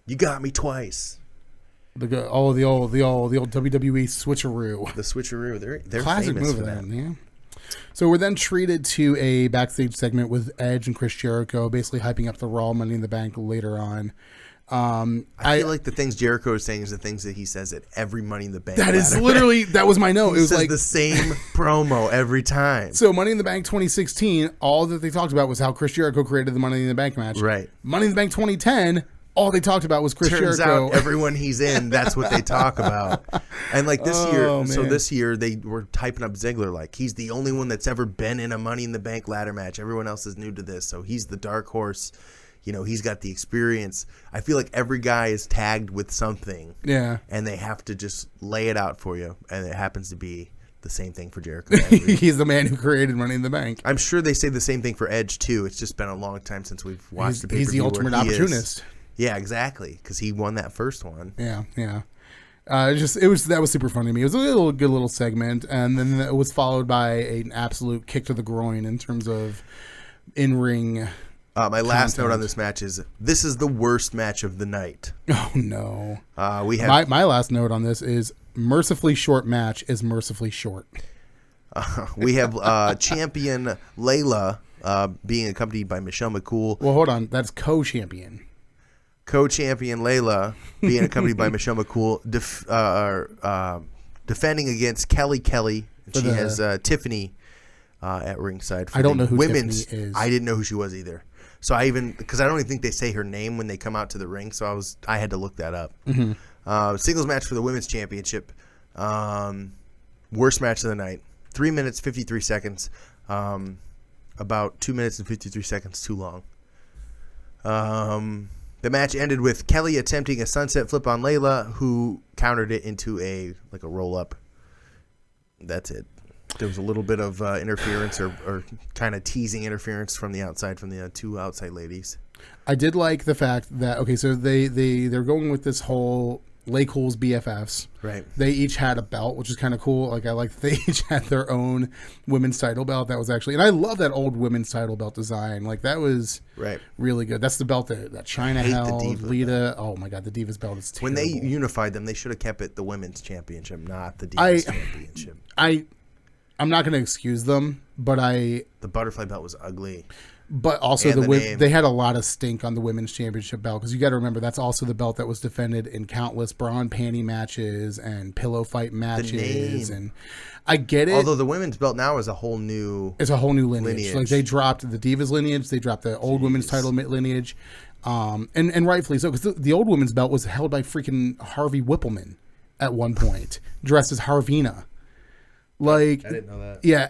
You got me twice. The old WWE switcheroo. The switcheroo. They're classic famous move for then, that. yeah. So we're then treated to a backstage segment with Edge and Chris Jericho, basically hyping up the Raw Money in the Bank later on. I feel like the things Jericho is saying is the things that he says at every Money in the Bank. That is literally, that was my note. He it was says like the same promo every time. So Money in the Bank 2016, all that they talked about was how Chris Jericho created the Money in the Bank match. Right. Money in the Bank 2010, all they talked about was Chris Turns Jericho. out everyone he's in, that's what they talk about. And like this year, man. so this year they were typing up Ziggler like he's the only one that's ever been in a Money in the Bank ladder match. Everyone else is new to this, so he's the dark horse. You know, he's got the experience. I feel like every guy is tagged with something. Yeah. And they have to just lay it out for you. And it happens to be the same thing for Jericho. He's the man who created Money in the Bank. I'm sure they say the same thing for Edge, too. It's just been a long time since we've watched the pay-per-view. He's the ultimate opportunist. Yeah, exactly. Because he won that first one. Yeah, yeah. That was super funny to me. It was a good little segment. And then it was followed by an absolute kick to the groin in terms of in-ring. My last note on this match is this is the worst match of the night. Oh no! We have my last note on this is mercifully short match is mercifully short. We have champion Layla being accompanied by Michelle McCool. Well, hold on, that's co-champion. Co-champion Layla being accompanied by Michelle McCool, defending against Kelly. She has Tiffany at ringside. For I don't know who women's, Tiffany is. I didn't know who she was either. So because I don't even think they say her name when they come out to the ring, so I had to look that up. Mm-hmm. Singles match for the women's championship. Worst match of the night. 3 minutes 53 seconds. About 2 minutes and 53 seconds too long. The match ended with Kelly attempting a sunset flip on Layla, who countered it into a roll up. That's it. There was a little bit of interference or kind of teasing interference from the outside from the two outside ladies. I did like the fact that, okay, so they're going with this whole Lay Cool's BFFs. Right. They each had a belt, which is kind of cool. Like, I like that they each had their own women's title belt. That was actually, and I love that old women's title belt design. Like, that was really good. That's the belt that China held. Lita. Oh my God, the Divas belt is terrible. When they unified them, they should have kept it the women's championship, not the Divas championship. I'm not going to excuse them, but the butterfly belt was ugly. But also they had a lot of stink on the women's championship belt, because you got to remember that's also the belt that was defended in countless bra and panty matches and pillow fight matches. And I get it. Although the women's belt now is a whole new lineage. Like, they dropped the Divas lineage, they dropped the old women's title lineage, and rightfully so, because the old women's belt was held by freaking Harvey Whippleman at one point, dressed as Harvina. Like, I didn't know that. Yeah,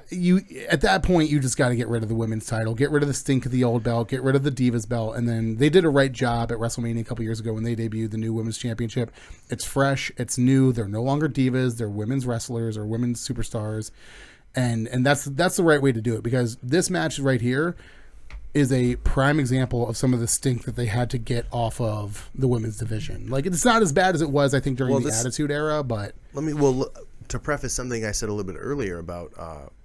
at that point you just got to get rid of the women's title, get rid of the stink of the old belt, get rid of the Divas belt, and then they did a right job at WrestleMania a couple years ago when they debuted the new women's championship. It's fresh, it's new. They're no longer divas; they're women's wrestlers or women's superstars, and that's the right way to do it, because this match right here is a prime example of some of the stink that they had to get off of the women's division. Like, it's not as bad as it was, I think, during the Attitude Era, but to preface something I said a little bit earlier about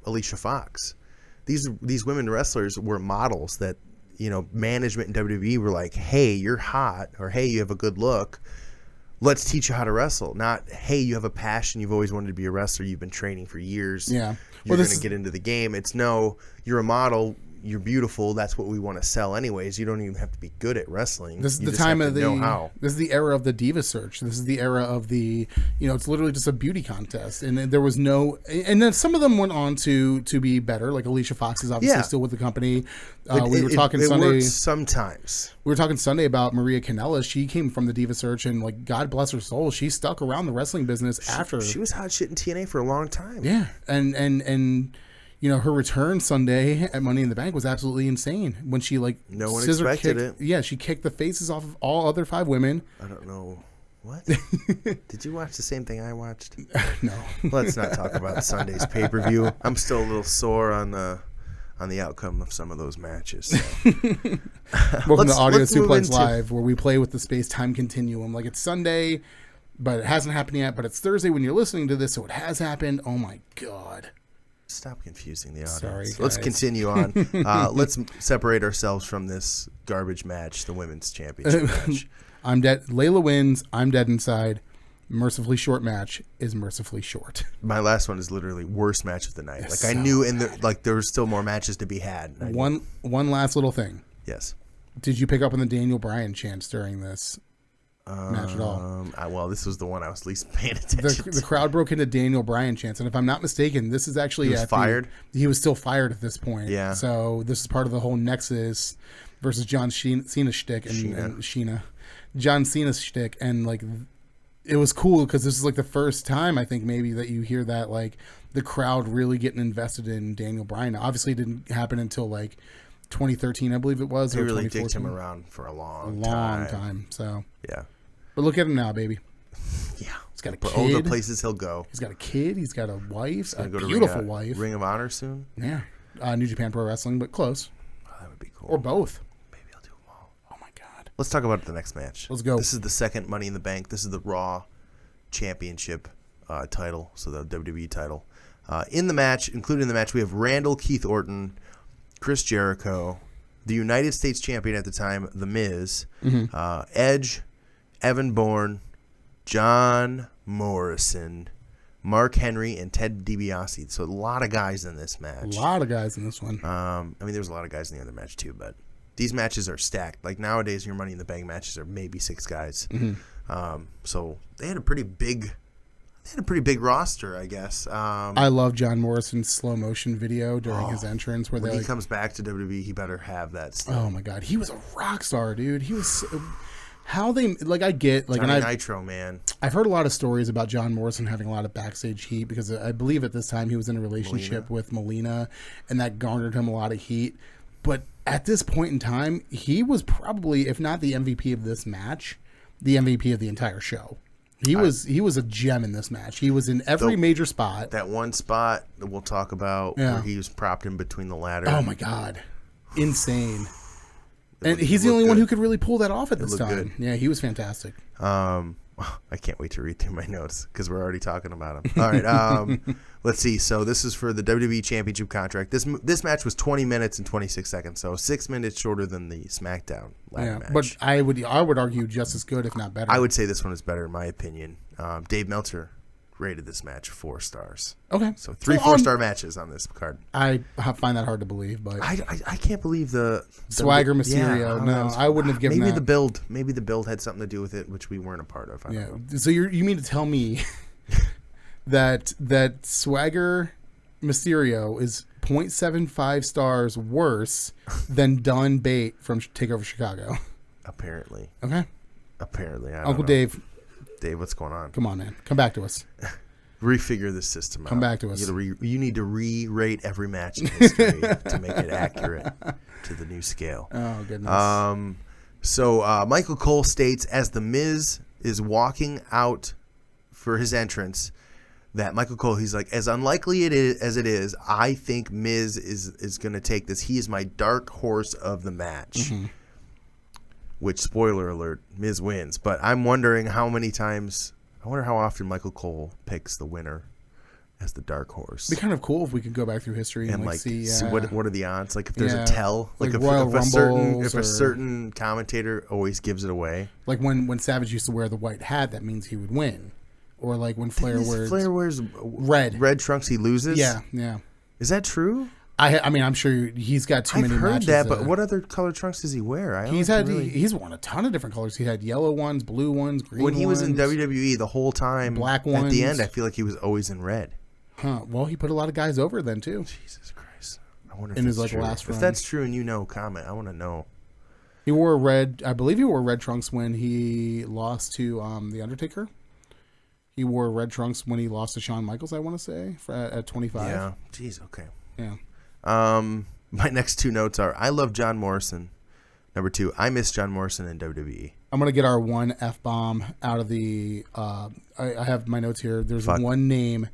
Alicia Fox, these women wrestlers were models that, management and WWE were like, hey, you're hot, or hey, you have a good look, let's teach you how to wrestle. Not, hey, you have a passion, you've always wanted to be a wrestler, you've been training for years, you're going to get into the game. It's no, you're a model, you're beautiful, that's what we want to sell anyways. You don't even have to be good at wrestling. This is the time of this is the era of the diva search. This is the era of the, it's literally just a beauty contest, and there was no, and then some of them went on to be better, like Alicia Fox is obviously still with the company. We were talking Sunday sometimes. We were talking Sunday about Maria Kanellis. She came from the diva search, and like, God bless her soul, she stuck around the wrestling business after. She was hot shit in TNA for a long time. Yeah, and you know, her return Sunday at Money in the Bank was absolutely insane when she like No one scissor expected kicked, it. Yeah, she kicked the faces off of all other 5 women. I don't know. What? Did you watch the same thing I watched? No. Let's not talk about Sunday's pay-per-view. I'm still a little sore on the outcome of some of those matches. So. Welcome to Audio let's move Suplex into- Live, where we play with the space-time continuum. Like, it's Sunday, but it hasn't happened yet. But it's Thursday when you're listening to this, so it has happened. Oh my god! Stop confusing the audience. Sorry, Let's guys. continue on. Let's separate ourselves from this garbage match, the women's championship match. I'm dead. Layla wins. I'm dead inside. Mercifully short match is mercifully short. My last one is literally worst match of the night. Like I So knew, there were still more matches to be had. I knew- One last little thing. Yes. Did you pick up on the Daniel Bryan chants during this match at all? Well, this was the one I was least paying attention to. The crowd broke into Daniel Bryan chants, and if I'm not mistaken, this is actually He was fired? He was still fired at this point. Yeah. So this is part of the whole Nexus versus John Cena shtick and John Cena's shtick, and like it was cool because this is like the first time I think maybe that you hear that like the crowd really getting invested in Daniel Bryan. Obviously, it didn't happen until like 2013, I believe it was. They or really dicked 2014. him around for a long time. So, Yeah. but look at him now, baby. Yeah. He's got a But all the kid. places he'll go. He's got a kid. He's got a wife, a Gonna go to beautiful wife. Ring of Honor soon. Yeah, New Japan Pro Wrestling, but close, Oh, that would be cool. or both. Maybe I'll do them all. Oh my god. Let's talk about the next match. Let's go. This is the second Money in the Bank. This is the Raw Championship title, so the WWE title. In the match, including in the match, we have Randall Keith Orton, Chris Jericho, the United States champion at the time, The Miz, Edge, Evan Bourne, John Morrison, Mark Henry, and Ted DiBiase. So a lot of guys in this match. A lot of guys in this one. I mean, there's a lot of guys in the other match too, but these matches are stacked. Like nowadays, your Money in the Bank matches are maybe 6 guys. So they had a pretty big roster, I guess. I love John Morrison's slow motion video during his entrance, where when they he comes back to WWE, he better have that stuff. oh my god, he was a rock star, dude. He was so, how they like. I get like, Johnny and Nitro, man. I've heard a lot of stories about John Morrison having a lot of backstage heat because I believe at this time he was in a relationship with Melina, and that garnered him a lot of heat. But at this point in time, he was probably, if not the MVP of this match, the MVP of the entire show. He was a gem in this match. He was in every major spot. That one spot that we'll talk about where he was propped in between the ladder. Oh my god, insane! And he's the only one who could really pull that off at this time. good. Yeah, he was fantastic. I can't wait to read through my notes because we're already talking about him. All right, let's see. So this is for the WWE Championship contract. This match was 20 minutes and 26 seconds, so 6 minutes shorter than the SmackDown ladder match. But I would argue just as good, if not better. I would say this one is better in my opinion. Dave Meltzer rated this match 4 stars. Okay, So 3 4-star matches on this card. I find that hard to believe, but I can't believe the Swagger Mysterio. No, I wouldn't have given maybe that. the build. Maybe the build had something to do with it, which we weren't a part of. I Yeah. don't know. So you mean to tell me that Swagger Mysterio is 0.75 stars worse than Don Bate from Takeover Chicago? Apparently. Okay. Apparently. I don't Uncle know. Dave, Dave, what's going on? come on, man. Come back to us. Refigure this system out. Come back to us. You need to re-rate every match in history to make it accurate to the new scale. Oh, goodness. So Michael Cole states as The Miz is walking out for his entrance that Michael Cole, he's like, as unlikely as it is, I think Miz is going to take this. He is my dark horse of the match. Which, spoiler alert, Miz wins. But I'm wondering how often Michael Cole picks the winner as the dark horse. It'd be kind of cool if we could go back through history and like see what are the odds? Like if there's Yeah. a tell, like if Royal a Rumbles or- certain commentator always gives it away. like when Savage used to wear the white hat, that means he would win. Or like when Flair wears red trunks, he loses. Yeah. Is that true? I mean, I'm sure he's got too many I've heard matches. that, but what other color trunks does he wear? He's worn a ton of different colors. He had yellow ones, blue ones, green ones. When he was in WWE the whole time, Black at ones. the end, I feel like he was always in red. Huh. Well, he put a lot of guys over then too. Jesus Christ! I wonder In if his, that's like, true. last If runs. that's true, and you know, comment. I want to know. He wore red. I believe he wore red trunks when he lost to the Undertaker. He wore red trunks when he lost to Shawn Michaels. I want to say at 25. Yeah. Jeez. Okay. Yeah. My next two notes are: I love John Morrison. Number 2, I miss John Morrison in WWE. I'm gonna get our one F-bomb out of the. I have my notes here. There's one name.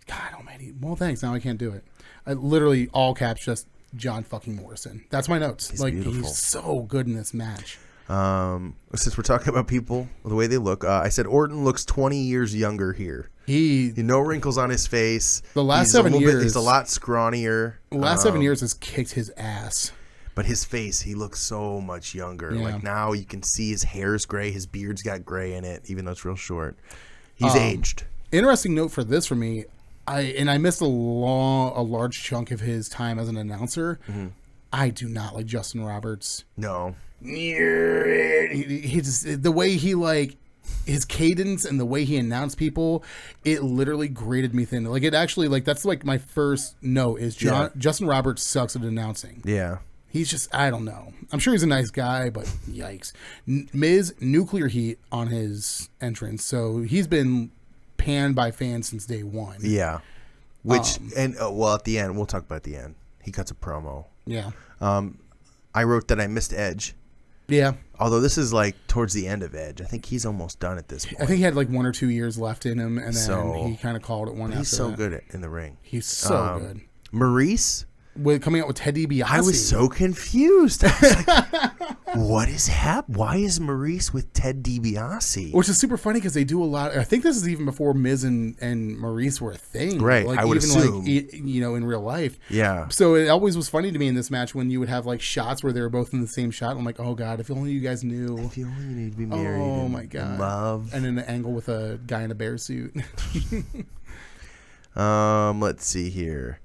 God Almighty. Well, thanks. Now I can't do it. I literally all caps just John fucking Morrison. That's my notes. He's so good in this match. Since we're talking about people, the way they look, I said Orton looks 20 years younger here. No wrinkles on his face. The last 7 years, he's a lot scrawnier. The last 7 years has kicked his ass. But his face, he looks so much younger. Yeah. Like now you can see his hair's gray, his beard's got gray in it, even though it's real short. He's aged. Interesting note for this for me, I missed a large chunk of his time as an announcer. Mm-hmm. I do not like Justin Roberts. No. He just, the way he his cadence and the way he announced people, it literally grated me thin. Like it actually that's like my first note is Justin Roberts sucks at announcing. Yeah. He's just, I don't know. I'm sure he's a nice guy, but yikes. Miz, nuclear heat on his entrance. So he's been panned by fans since day one. Yeah. Which, at the end, we'll talk about the end. He cuts a promo. Yeah. I wrote that I missed Edge. Yeah. Although this is towards the end of Edge. I think he's almost done at this point. I think he had 1 or 2 years left in him, and then he kind of called it one after that. He's so good in the ring. He's so good. Maurice? Coming out with Ted DiBiase. I was so confused. I was like, what is happening? Why is Maurice with Ted DiBiase? Which is super funny because they do a lot. I think this is even before Miz and Maurice were a thing. Right. I would assume. In real life. Yeah. So it always was funny to me in this match when you would have shots where they were both in the same shot. I'm like, oh God, if only you guys knew. If you only knew to be married. Oh my God. Love. And in an angle with a guy in a bear suit. Let's see here.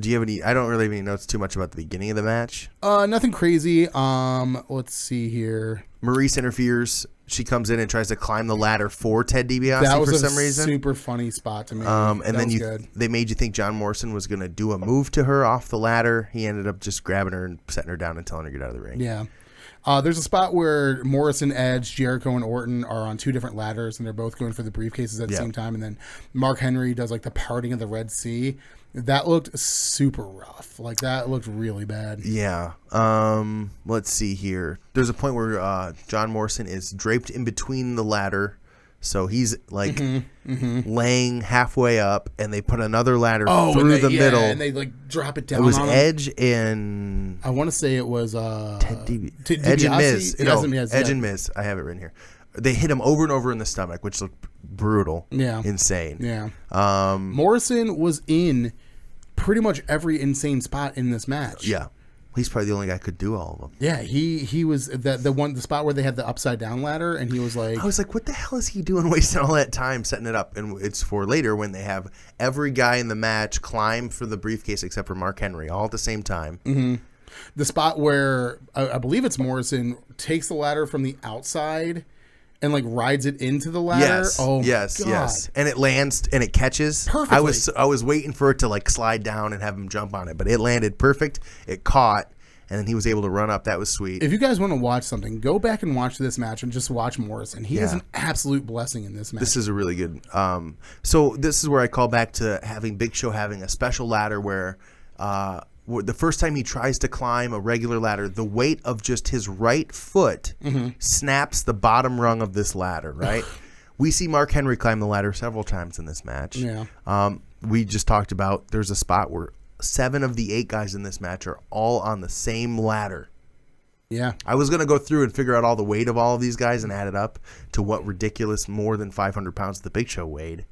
Do you have any? I don't really have any notes too much about the beginning of the match. Nothing crazy. Let's see here. Maurice interferes. She comes in and tries to climb the ladder for Ted DiBiase for some reason. Super funny spot to me. And then they made you think John Morrison was going to do a move to her off the ladder. He ended up just grabbing her and setting her down and telling her to get out of the ring. Yeah. There's a spot where Morrison, Edge, Jericho, and Orton are on 2 different ladders, and they're both going for the briefcases at the same time. And then Mark Henry does the parting of the Red Sea. That looked super rough. That looked really bad. Yeah. Let's see here. There's a point where John Morrison is draped in between the ladder. So he's laying halfway up, and they put another ladder through the middle. And they drop it down. It was on Edge and I want to say it was Ted DiBiase. Edge and Miz. Edge and Miz. I have it written here. They hit him over and over in the stomach, which looked brutal. Yeah. Insane. Yeah. Morrison was in pretty much every insane spot in this match. Yeah. He's probably the only guy who could do all of them. Yeah, he was the spot where they had the upside down ladder, and he was like, I was like, what the hell is he doing wasting all that time setting it up? And it's for later when they have every guy in the match climb for the briefcase except for Mark Henry all at the same time. Mm-hmm. The spot where I believe it's Morrison takes the ladder from the outside and rides it into the ladder. Yes. Oh yes. My God. Yes. And it lands and it catches perfectly. I was waiting for it to slide down and have him jump on it, but it landed perfect. It caught, and then he was able to run up. That was sweet. If you guys want to watch something, go back and watch this match and just watch Morrison. He is an absolute blessing in this match. This is a really good. So this is where I call back to having Big Show having a special ladder where the first time he tries to climb a regular ladder, the weight of just his right foot snaps the bottom rung of this ladder, right? We see Mark Henry climb the ladder several times in this match. Yeah. We just talked about there's a spot where 7 of the 8 guys in this match are all on the same ladder. Yeah. I was going to go through and figure out all the weight of all of these guys and add it up to what ridiculous more than 500 pounds the Big Show weighed.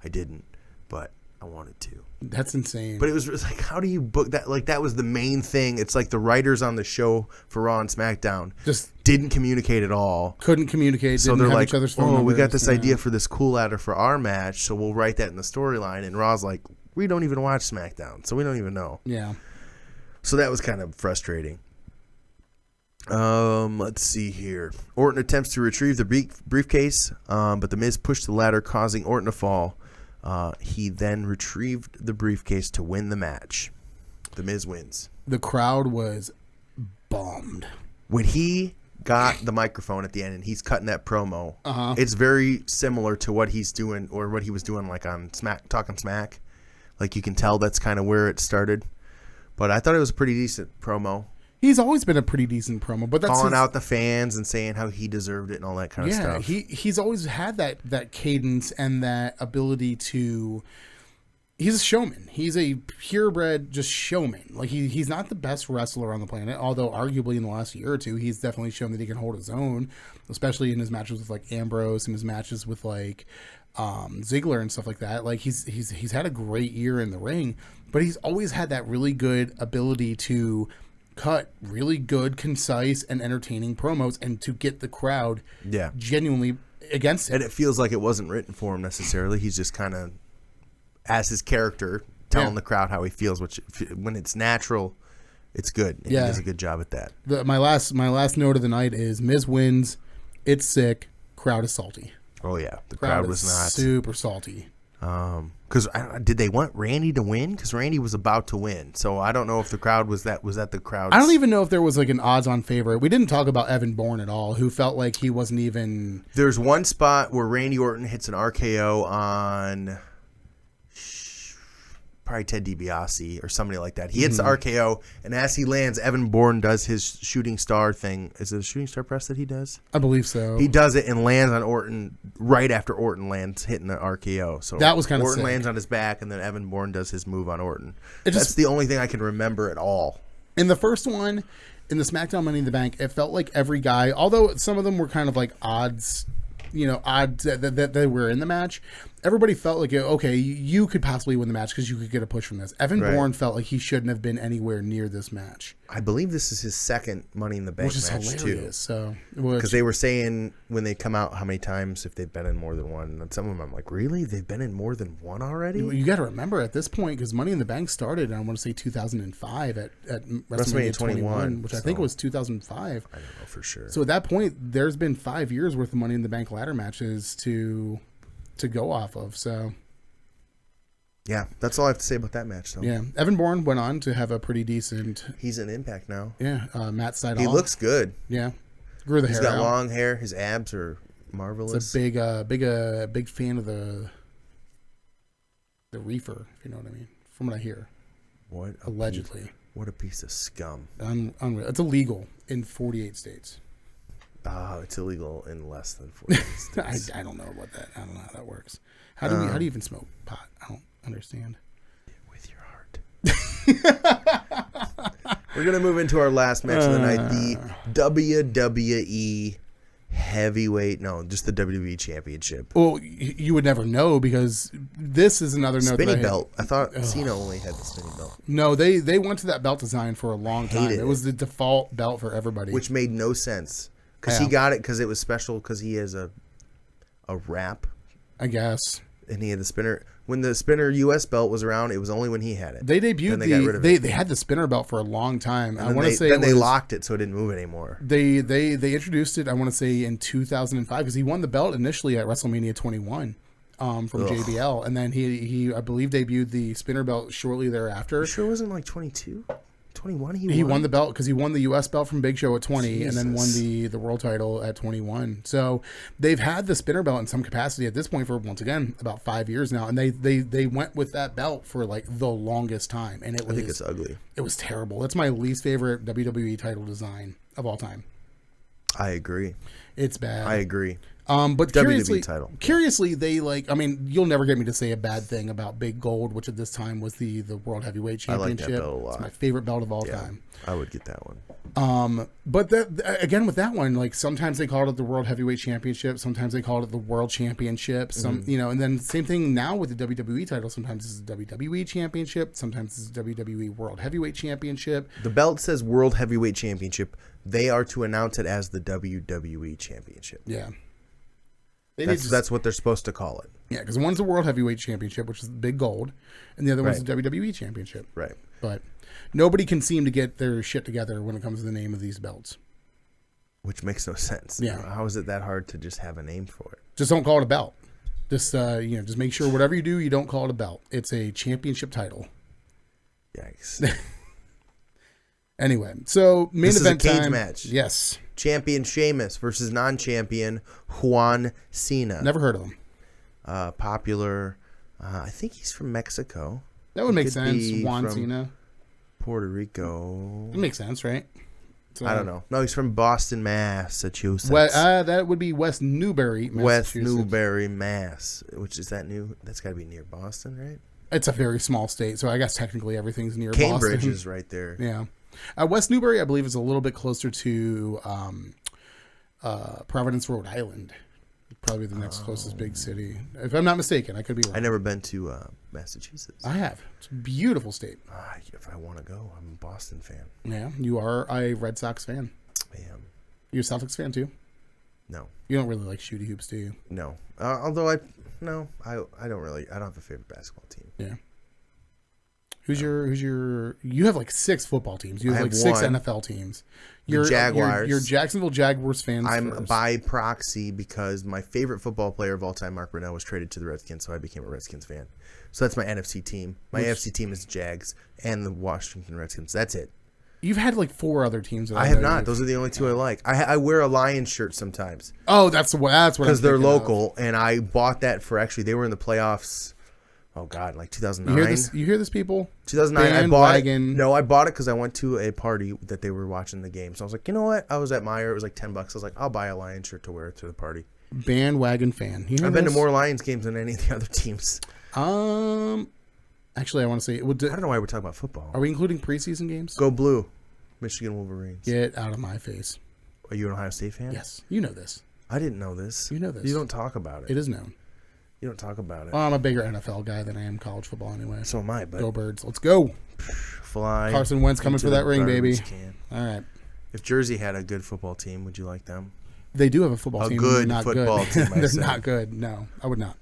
I didn't, but I wanted to. That's insane. But it was how do you book that? That was the main thing. It's the writers on the show for Raw and SmackDown just didn't communicate at all. Couldn't communicate. So didn't they're have each other's phone numbers. We got this idea for this cool ladder for our match, so we'll write that in the storyline. And Raw's like, we don't even watch SmackDown, so we don't even know. Yeah. So that was kind of frustrating. Let's see here. Orton attempts to retrieve the briefcase, but the Miz pushed the ladder, causing Orton to fall. He then retrieved the briefcase to win the match. The Miz wins. The crowd was bummed. When he got the microphone at the end and he's cutting that promo, it's very similar to what he's doing or what he was doing on Talking Smack. Like you can tell that's kind of where it started. But I thought it was a pretty decent promo. He's always been a pretty decent promo, but that's calling out the fans and saying how he deserved it and all that kind of stuff. Yeah, he's always had that cadence and that ability to. He's a showman. He's a purebred just showman. Like he's not the best wrestler on the planet, although arguably in the last year or two, he's definitely shown that he can hold his own, especially in his matches with like Ambrose and his matches with like Ziggler and stuff like that. Like he's had a great year in the ring, but he's always had that really good ability to cut really good, concise, and entertaining promos and to get the crowd genuinely against him. And it feels like it wasn't written for him necessarily. He's just kind of, as his character, telling the crowd how he feels, which when it's natural, it's good. And he does a good job at that. My last note of the night is Miz wins, it's sick, crowd is salty. Oh, yeah. The crowd was not. Super salty. Because did they want Randy to win? Because Randy was about to win, so I don't know if the crowd was that the crowd. I don't even know if there was like an odds-on favorite. We didn't talk about Evan Bourne at all, who felt like he wasn't even. There's one spot where Randy Orton hits an RKO on probably Ted DiBiase or somebody like that. He hits the RKO, and as he lands, Evan Bourne does his shooting star thing. Is it a shooting star press that he does? I believe so. He does it and lands on Orton right after Orton lands hitting the RKO. So that was kind of Orton sick. lands on his back, and then Evan Bourne does his move on Orton. That's the only thing I can remember at all. In the first one, in the SmackDown Money in the Bank, it felt like every guy, although some of them were kind of like odds that they were in the match, everybody felt like, okay, you could possibly win the match because you could get a push from this. Evan Bourne felt like he shouldn't have been anywhere near this match. I believe this is his second Money in the Bank match, hilarious, too. So, because they were saying when they come out how many times if they've been in more than one. And some of them I'm like, really? They've been in more than one already? You got to remember at this point, because Money in the Bank started, I want to say 2005 at WrestleMania 21, which I think was 2005. I don't know for sure. So at that point, there's been 5 years worth of Money in the Bank ladder matches to go off of. So yeah, that's all I have to say about that match, though. Yeah, Evan Bourne went on to have a pretty decent. He's in Impact now. Yeah, Matt Sydal. He looks good. Yeah, grew the hair. He's got out. long hair. His abs are marvelous. It's a big fan of the reefer, if you know what I mean. From what I hear, allegedly. What a piece of scum. Unreal. It's illegal in 48 states. It's illegal in less than 48 states. I don't know about that. I don't know how that works. How do you even smoke pot? I don't understand. With your heart. We're gonna move into our last match of the night, the WWE Heavyweight. No, just the WWE Championship. Well, you would never know because this is another note. Spinny belt. I thought Cena only had the spinny belt. No, they went to that belt design for a long time. It was the default belt for everybody, which made no sense because he got it because it was special because he has a wrap, I guess. And he had the spinner. When the spinner U.S. belt was around, it was only when he had it. They debuted they got rid of it. They had the spinner belt for a long time. I want to say they locked it so it didn't move anymore. They introduced it. I want to say in 2005 because he won the belt initially at WrestleMania 21 from JBL, and then he I believe debuted the spinner belt shortly thereafter. You sure it wasn't like 22? 21 he won the belt because he won the U.S. belt from Big Show at 20 and then won the world title at 21. So they've had the spinner belt in some capacity at this point for, once again, about 5 years now. And they went with that belt for like the longest time. And I think it's ugly. It was terrible. That's my least favorite WWE title design of all time. I agree. It's bad. I agree. But WWE title. Curiously, you'll never get me to say a bad thing about Big Gold, which at this time was the World Heavyweight Championship. I like that belt a lot. It's my favorite belt of all time. I would get that one. But again, with that one, like sometimes they called it the World Heavyweight Championship, sometimes they called it the World Championship, and then same thing now with the WWE title. Sometimes it's the WWE Championship, sometimes it's the WWE World Heavyweight Championship. The belt says World Heavyweight Championship. They are to announce it as the WWE Championship. Yeah. That's what they're supposed to call it. Yeah, because one's the World Heavyweight Championship, which is the big gold, and the other one's the WWE Championship. Right. But nobody can seem to get their shit together when it comes to the name of these belts. Which makes no sense. Yeah. How is it that hard to just have a name for it? Just don't call it a belt. Just just make sure whatever you do, you don't call it a belt. It's a championship title. Yikes. Anyway, so main this event is a cage time. match. Yes. Champion Sheamus versus non-champion Juan Cena. Never heard of him. Popular. I think he's from Mexico. That would make could sense. be Juan from Cena. Puerto Rico. It makes sense, right? So, I don't know. No, he's from Boston, Massachusetts. That would be West Newbury, West Massachusetts. Newbury, Mass. Which is that new? That's got to be near Boston, right? It's a very small state, so I guess technically everything's near Cambridge Boston. is right there. Yeah. West Newbury, I believe, is a little bit closer to Providence, Rhode Island. Probably the next closest big city. If I'm not mistaken, I could be wrong. I've never been to Massachusetts. I have. It's a beautiful state. If I want to go, I'm a Boston fan. Yeah, you are a Red Sox fan. I am. You're a Celtics fan too? No. You don't really like shooty hoops, do you? No. Although I don't really. I don't have a favorite basketball team. Yeah. Who's your? You have like 6 football teams. You have like 6 one. NFL teams. The Jaguars. You're Jacksonville Jaguars fans. I'm first. by proxy because my favorite football player of all time, Mark Brunell, was traded to the Redskins, so I became a Redskins fan. So that's my NFC team. My AFC team is the Jags and the Washington Redskins. That's it. You've had like 4 other teams. That I have not. Those are the only 2 I like. I wear a Lions shirt sometimes. Oh, that's what. Because they're local, and I bought that for they were in the playoffs. Oh God, like 2009. You hear this, people? 2009. Bandwagon. I bought it because I went to a party that they were watching the game. So I was like, you know what? I was at Meijer. It was like $10. I was like, I'll buy a Lions shirt to wear to the party. Bandwagon fan. I've been to more Lions games than any of the other teams. Actually, I want to say. I don't know why we're talking about football. Are we including preseason games? Go Blue, Michigan Wolverines. Get out of my face. Are you an Ohio State fan? Yes, you know this. I didn't know this. You know this. You don't talk about it. It is known. You don't talk about it. Well, I'm a bigger NFL guy than I am college football anyway. So am I, but Go Birds. Let's go. Fly. Carson Wentz coming for that ring, baby. Can. All right. If Jersey had a good football team, would you like them? They do have a football team. Good They're not football good. team. They're not good. No, I would not.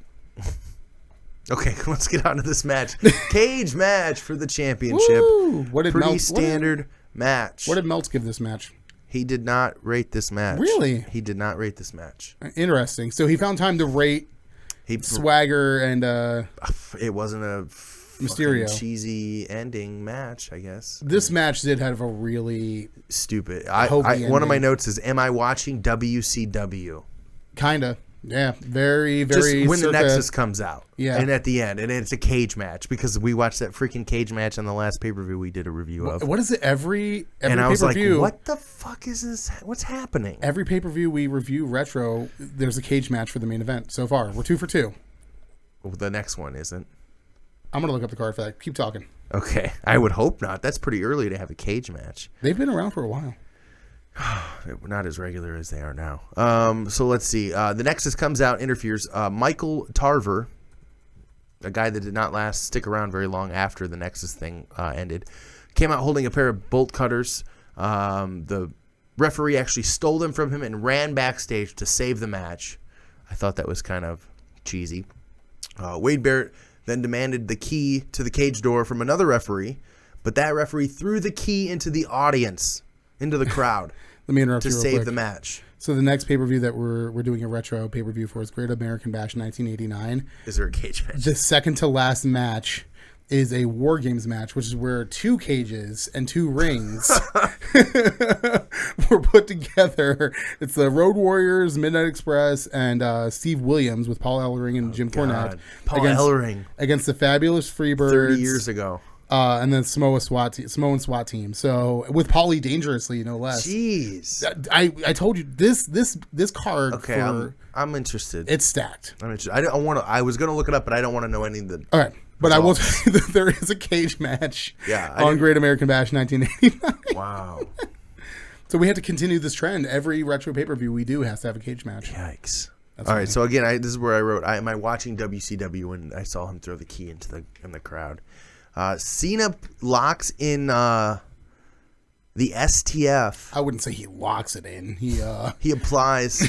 Okay, let's get on to this match. Cage match for the championship. Woo! What did Pretty standard match. What did Meltz give this match? He did not rate this match. Really? He did not rate this match. Interesting. So he found time to rate Swagger and it wasn't a Mysterio cheesy ending match, I guess. This match did have a really stupid. One of my notes is, am I watching WCW? Kinda. Yeah. Very, very. Just when the Nexus comes out. Yeah. And at the end. And it's a cage match because we watched that freaking cage match on the last pay-per-view we did a review of. What is it? Every and I was pay-per-view, like, what the fuck is this? What's happening? Every pay-per-view we review retro, there's a cage match for the main event so far. We're 2 for 2. Well, the next one isn't. I'm going to look up the card for that. Keep talking. Okay. I would hope not. That's pretty early to have a cage match. They've been around for a while. Not as regular as they are now. So let's see. The Nexus comes out, interferes. Michael Tarver, a guy that did not stick around very long after the Nexus thing ended, came out holding a pair of bolt cutters. The referee actually stole them from him and ran backstage to save the match. I thought that was kind of cheesy. Wade Barrett then demanded the key to the cage door from another referee, but that referee threw the key into the audience, into the crowd. Let me interrupt to you real save quick. the match. So the next pay-per-view that we're doing a retro pay-per-view for is Great American Bash 1989. Is there a cage match? The second to last match is a War Games match, which is where 2 cages and 2 rings were put together. It's the Road Warriors, Midnight Express, and Steve Williams with Paul Ellering and Jim Cornette. Ellering. Against the Fabulous Freebirds. 30 years ago. And then Samoan SWAT team. So with Paulie Dangerously, no less. Jeez. I told you this card. Okay, I'm interested. It's stacked. I'm interested. I don't want to. I was going to look it up, but I don't want to know any of the. All right, but I will tell you that there is a cage match. On Great American Bash 1989. Wow. So we had to continue this trend. Every retro pay-per-view we do has to have a cage match. Yikes. All right, so again, this is where I wrote. Am I watching WCW when I saw him throw the key in the crowd? Cena locks in the STF. I wouldn't say he locks it in. He applies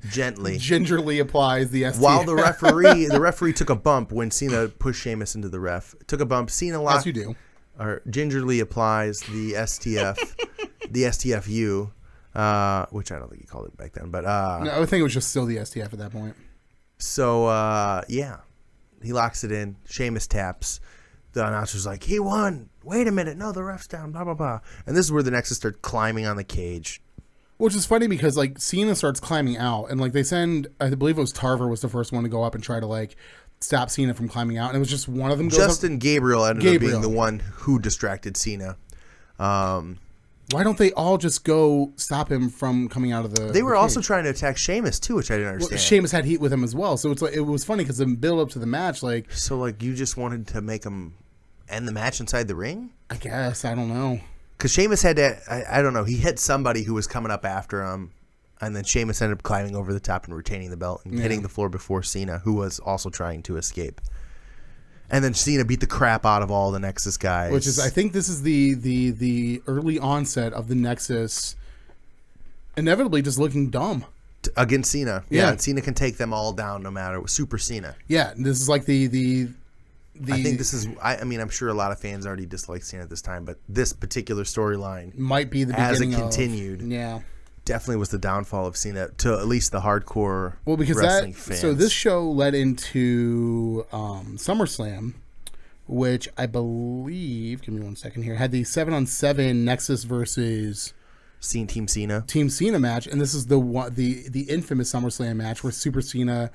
gently, gingerly applies the STF. While the referee took a bump when Cena pushed Sheamus into the ref. Took a bump. Cena as you do, or gingerly applies the STF, the STFU, which I don't think he called it back then, but no, I think it was just still the STF at that point. So yeah, he locks it in. Sheamus taps. The announcer's like, he won. Wait a minute. No, the ref's down. Blah, blah, blah. And this is where the Nexus start climbing on the cage. Which is funny because, like, Cena starts climbing out. And, like, they send, I believe it was Tarver was the first one to go up and try to, like, stop Cena from climbing out, and it was just one of them. Justin Gabriel ended up being the one who distracted Cena. Why don't they all just go stop him from coming out of the? They were also trying to attack Sheamus too, which I didn't understand. Sheamus had heat with him as well, so it's like it was funny because the build up to the match, like. So like you just wanted to make him end the match inside the ring? I guess I don't know. Because Sheamus had to, I don't know, he hit somebody who was coming up after him, and then Sheamus ended up climbing over the top and retaining the belt and hitting the floor before Cena, who was also trying to escape. And then Cena beat the crap out of all the Nexus guys. Which is, I think this is the early onset of the Nexus inevitably just looking dumb. Against Cena. Yeah. And Cena can take them all down no matter, Super Cena. Yeah, this is like the I think this is. I mean, I'm sure a lot of fans already dislike Cena at this time, but this particular storyline might be the as beginning it continued. Definitely was the downfall of Cena to at least the hardcore wrestling fans. So this show led into SummerSlam, which I believe. Give me 1 second here. Had the 7-on-7 Nexus versus Team Cena match, and this is the infamous SummerSlam match where Super Cena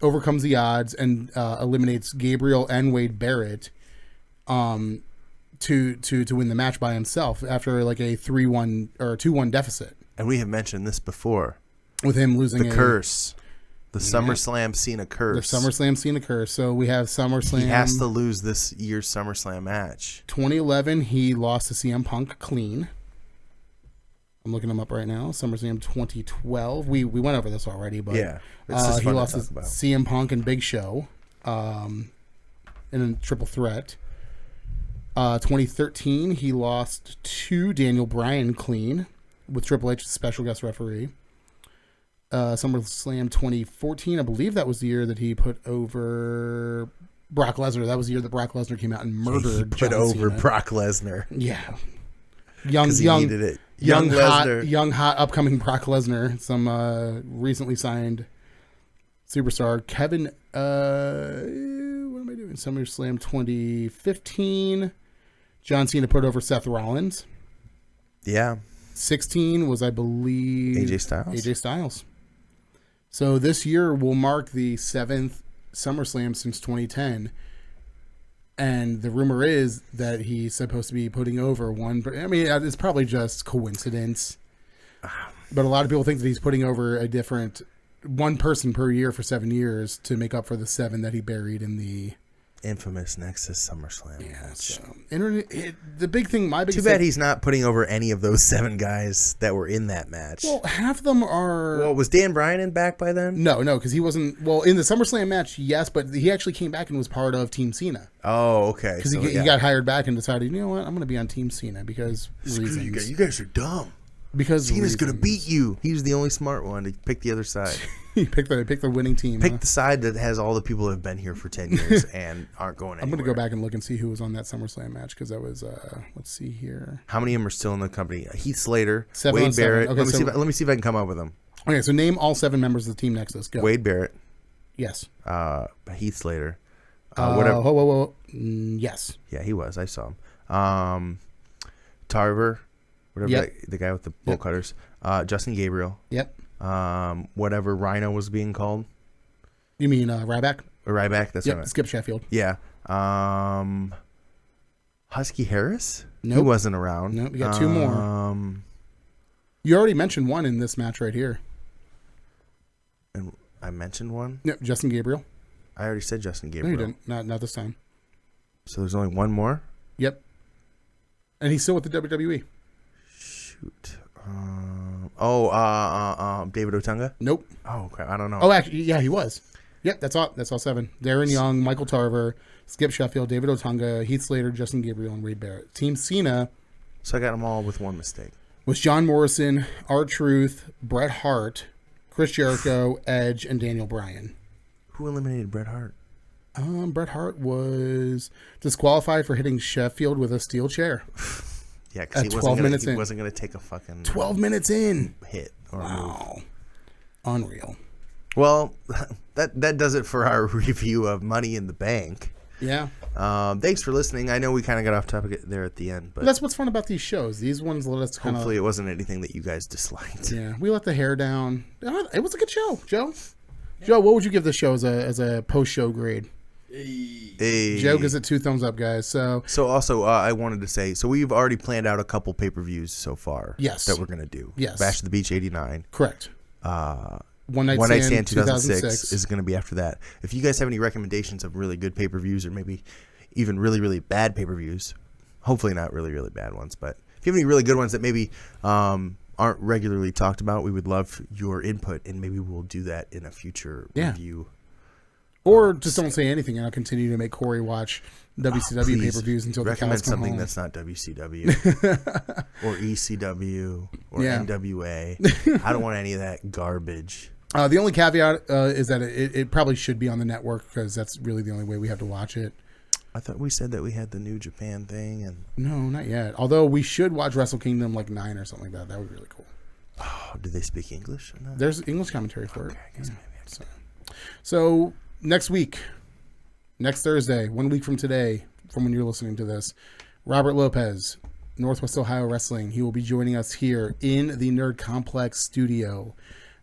overcomes the odds and eliminates Gabriel and Wade Barrett to win the match by himself after like a 3-1 or 2-1 deficit. And we have mentioned this before. With him losing the curse. The SummerSlam Cena curse. The SummerSlam Cena curse. So we have SummerSlam. He has to lose this year's SummerSlam match. 2011, he lost to CM Punk clean. I'm looking him up right now. SummerSlam 2012. We went over this already, but yeah, it's just he fun lost to talk to about. CM Punk and Big Show in a triple threat. 2013, he lost to Daniel Bryan clean with Triple H as special guest referee. SummerSlam 2014, I believe that was the year that he put over Brock Lesnar. That was the year that Brock Lesnar came out and murdered He put John over Cena. Brock Lesnar. Yeah. He needed it. Young Lesnar. hot, upcoming Brock Lesnar. Some recently signed superstar. Kevin, what am I doing? SummerSlam 2015. John Cena put over Seth Rollins. Yeah. 16 was, I believe, AJ Styles. So this year will mark the 7th SummerSlam since 2010. And the rumor is that he's supposed to be putting over one. I mean, it's probably just coincidence. But a lot of people think that he's putting over a different one person per year for 7 years to make up for the 7 that he buried in the infamous Nexus SummerSlam. Yeah, so the big thing, my biggest Too bad he's not putting over any of those 7 guys that were in that match. Well, half of them are. Well, was Dan Bryan in back by then? No, because he wasn't. Well, in the SummerSlam match, yes, but he actually came back and was part of Team Cena. Oh, okay. Because he got hired back and decided, you know what, I'm going to be on Team Cena because reasons. You guys are dumb. Because Cena's going to beat you. He was the only smart one to pick the other side. He picked the winning team. Pick the side that has all the people that have been here for 10 years and aren't going anywhere. I'm going to go back and look and see who was on that SummerSlam match because that was, let's see here. How many of them are still in the company? Heath Slater, 7 Wade Barrett. Okay, let me see if I can come up with them. Okay, so name all 7 members of the Team Nexus. Go. Wade Barrett. Yes. Heath Slater. Whatever. Whoa. Yes. Yeah, he was. I saw him. Tarver. Whatever, the guy with the bolt cutters. Justin Gabriel. Yep. Whatever Rhino was being called. You mean Ryback? Ryback, that's right. Skip Sheffield. Yeah. Husky Harris? Nope. He wasn't around. Nope, we got 2 more. You already mentioned one in this match right here. And I mentioned one? Yep, Justin Gabriel. I already said Justin Gabriel. No, you didn't. Not this time. So there's only one more? Yep. And he's still with the WWE. Shoot. David Otunga? Nope. Oh, okay. I don't know. Oh, actually, yeah, he was. Yep, that's all 7. Darren Young, Michael Tarver, Skip Sheffield, David Otunga, Heath Slater, Justin Gabriel, and Wade Barrett. Team Cena. So I got them all with one mistake. Was John Morrison, R-Truth, Bret Hart, Chris Jericho, Edge, and Daniel Bryan. Who eliminated Bret Hart? Bret Hart was disqualified for hitting Sheffield with a steel chair. Yeah, because he wasn't going to take a fucking 12 minutes in hit or wow. move. Unreal. Well, that does it for our review of Money in the Bank. Yeah. Thanks for listening. I know we kind of got off topic there at the end, but that's what's fun about these shows. These ones let us kind of. Hopefully, it wasn't anything that you guys disliked. Yeah, we let the hair down. It was a good show, Joe. Yeah. Joe, what would you give this show as a post-show grade? Hey. Joe gives it 2 thumbs up, guys. So also, I wanted to say, so we've already planned out a couple pay-per-views so far. Yes. That we're going to do. Yes. Bash at the Beach 89. correct. One Night Stand 2006 is going to be after that. If you guys have any recommendations of really good pay-per-views or maybe even really, really bad pay-per-views, hopefully not really, really bad ones, but if you have any really good ones that maybe aren't regularly talked about, we would love your input, and maybe we'll do that in a future review. Or just don't say anything, and I'll continue to make Corey watch WCW pay-per-views until the recommend cows come something home. that's not WCW or ECW or NWA. I don't want any of that garbage. The only caveat is that it probably should be on the network because that's really the only way we have to watch it. I thought we said that we had the New Japan thing, and No, not yet. Although we should watch Wrestle Kingdom like 9 or something like that. That would be really cool. oh, do they speak English or not? There's English commentary for it. I guess maybe I can So next week, next Thursday, 1 week from today, from when you're listening to this, Robert Lopez, Northwest Ohio Wrestling. He will be joining us here in the Nerd Complex studio.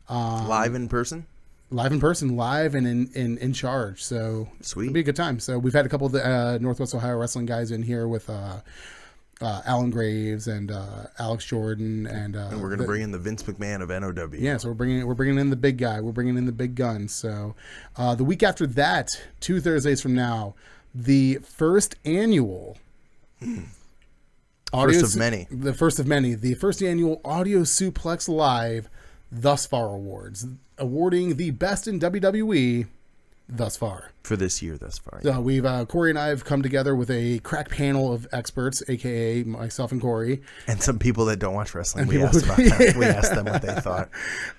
Live in person? Live in person, live and in charge. So Sweet. It'll be a good time. So we've had a couple of the Northwest Ohio Wrestling guys in here with Alan Graves and Alex Jordan, and we're going to bring in the Vince McMahon of NOW. Yeah, so we're bringing in the big guy. We're bringing in the big guns. So the week after that, 2 Thursdays from now, the first annual First of many. The first annual Audio Suplex Live Thus Far Awards, awarding the best in WWE thus far. For this year thus far. So we've Corey and I have come together with a crack panel of experts, aka myself and Corey, And some people that don't watch wrestling. We asked about that. We asked them what they thought.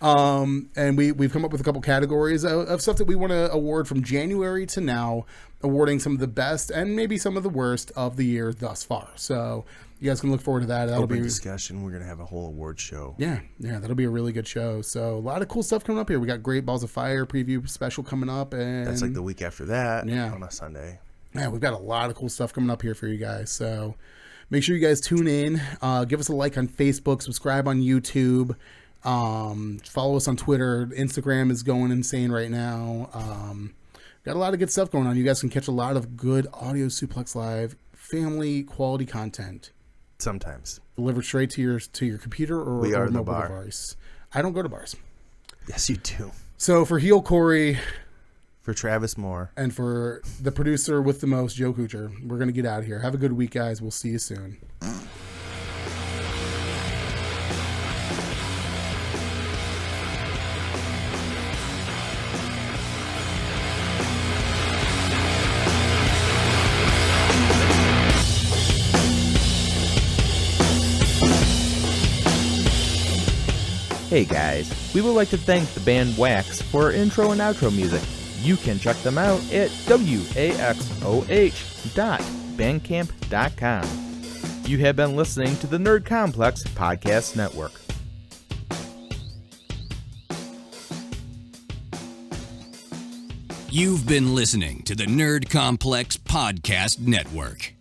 And we've come up with a couple categories of stuff that we want to award from January to now, awarding some of the best and maybe some of the worst of the year thus far. So you guys can look forward to that. That'll Open be discussion. We're going to have a whole award show. Yeah, that'll be a really good show. So a lot of cool stuff coming up here. We got Great Balls of Fire preview special coming up, and That's like the week after that. Yeah. On a Sunday. Yeah, we've got a lot of cool stuff coming up here for you guys. So make sure you guys tune in. Give us a like on Facebook. Subscribe on YouTube. Follow us on Twitter. Instagram is going insane right now. Got a lot of good stuff going on. You guys can catch a lot of good Audio Suplex Live family quality content Sometimes. delivered straight to your computer or We are the mobile bar. device. I don't go to bars. Yes, you do. So for Heel Corey For Travis Moore. and for the producer with the most, Joe Kucher, we're going to get out of here. Have a good week, guys. We'll see you soon. Hey guys, we would like to thank the band Wax for our intro and outro music. You can check them out at waxoh.bandcamp.com. You have been listening to the Nerd Complex Podcast Network. You've been listening to the Nerd Complex Podcast Network.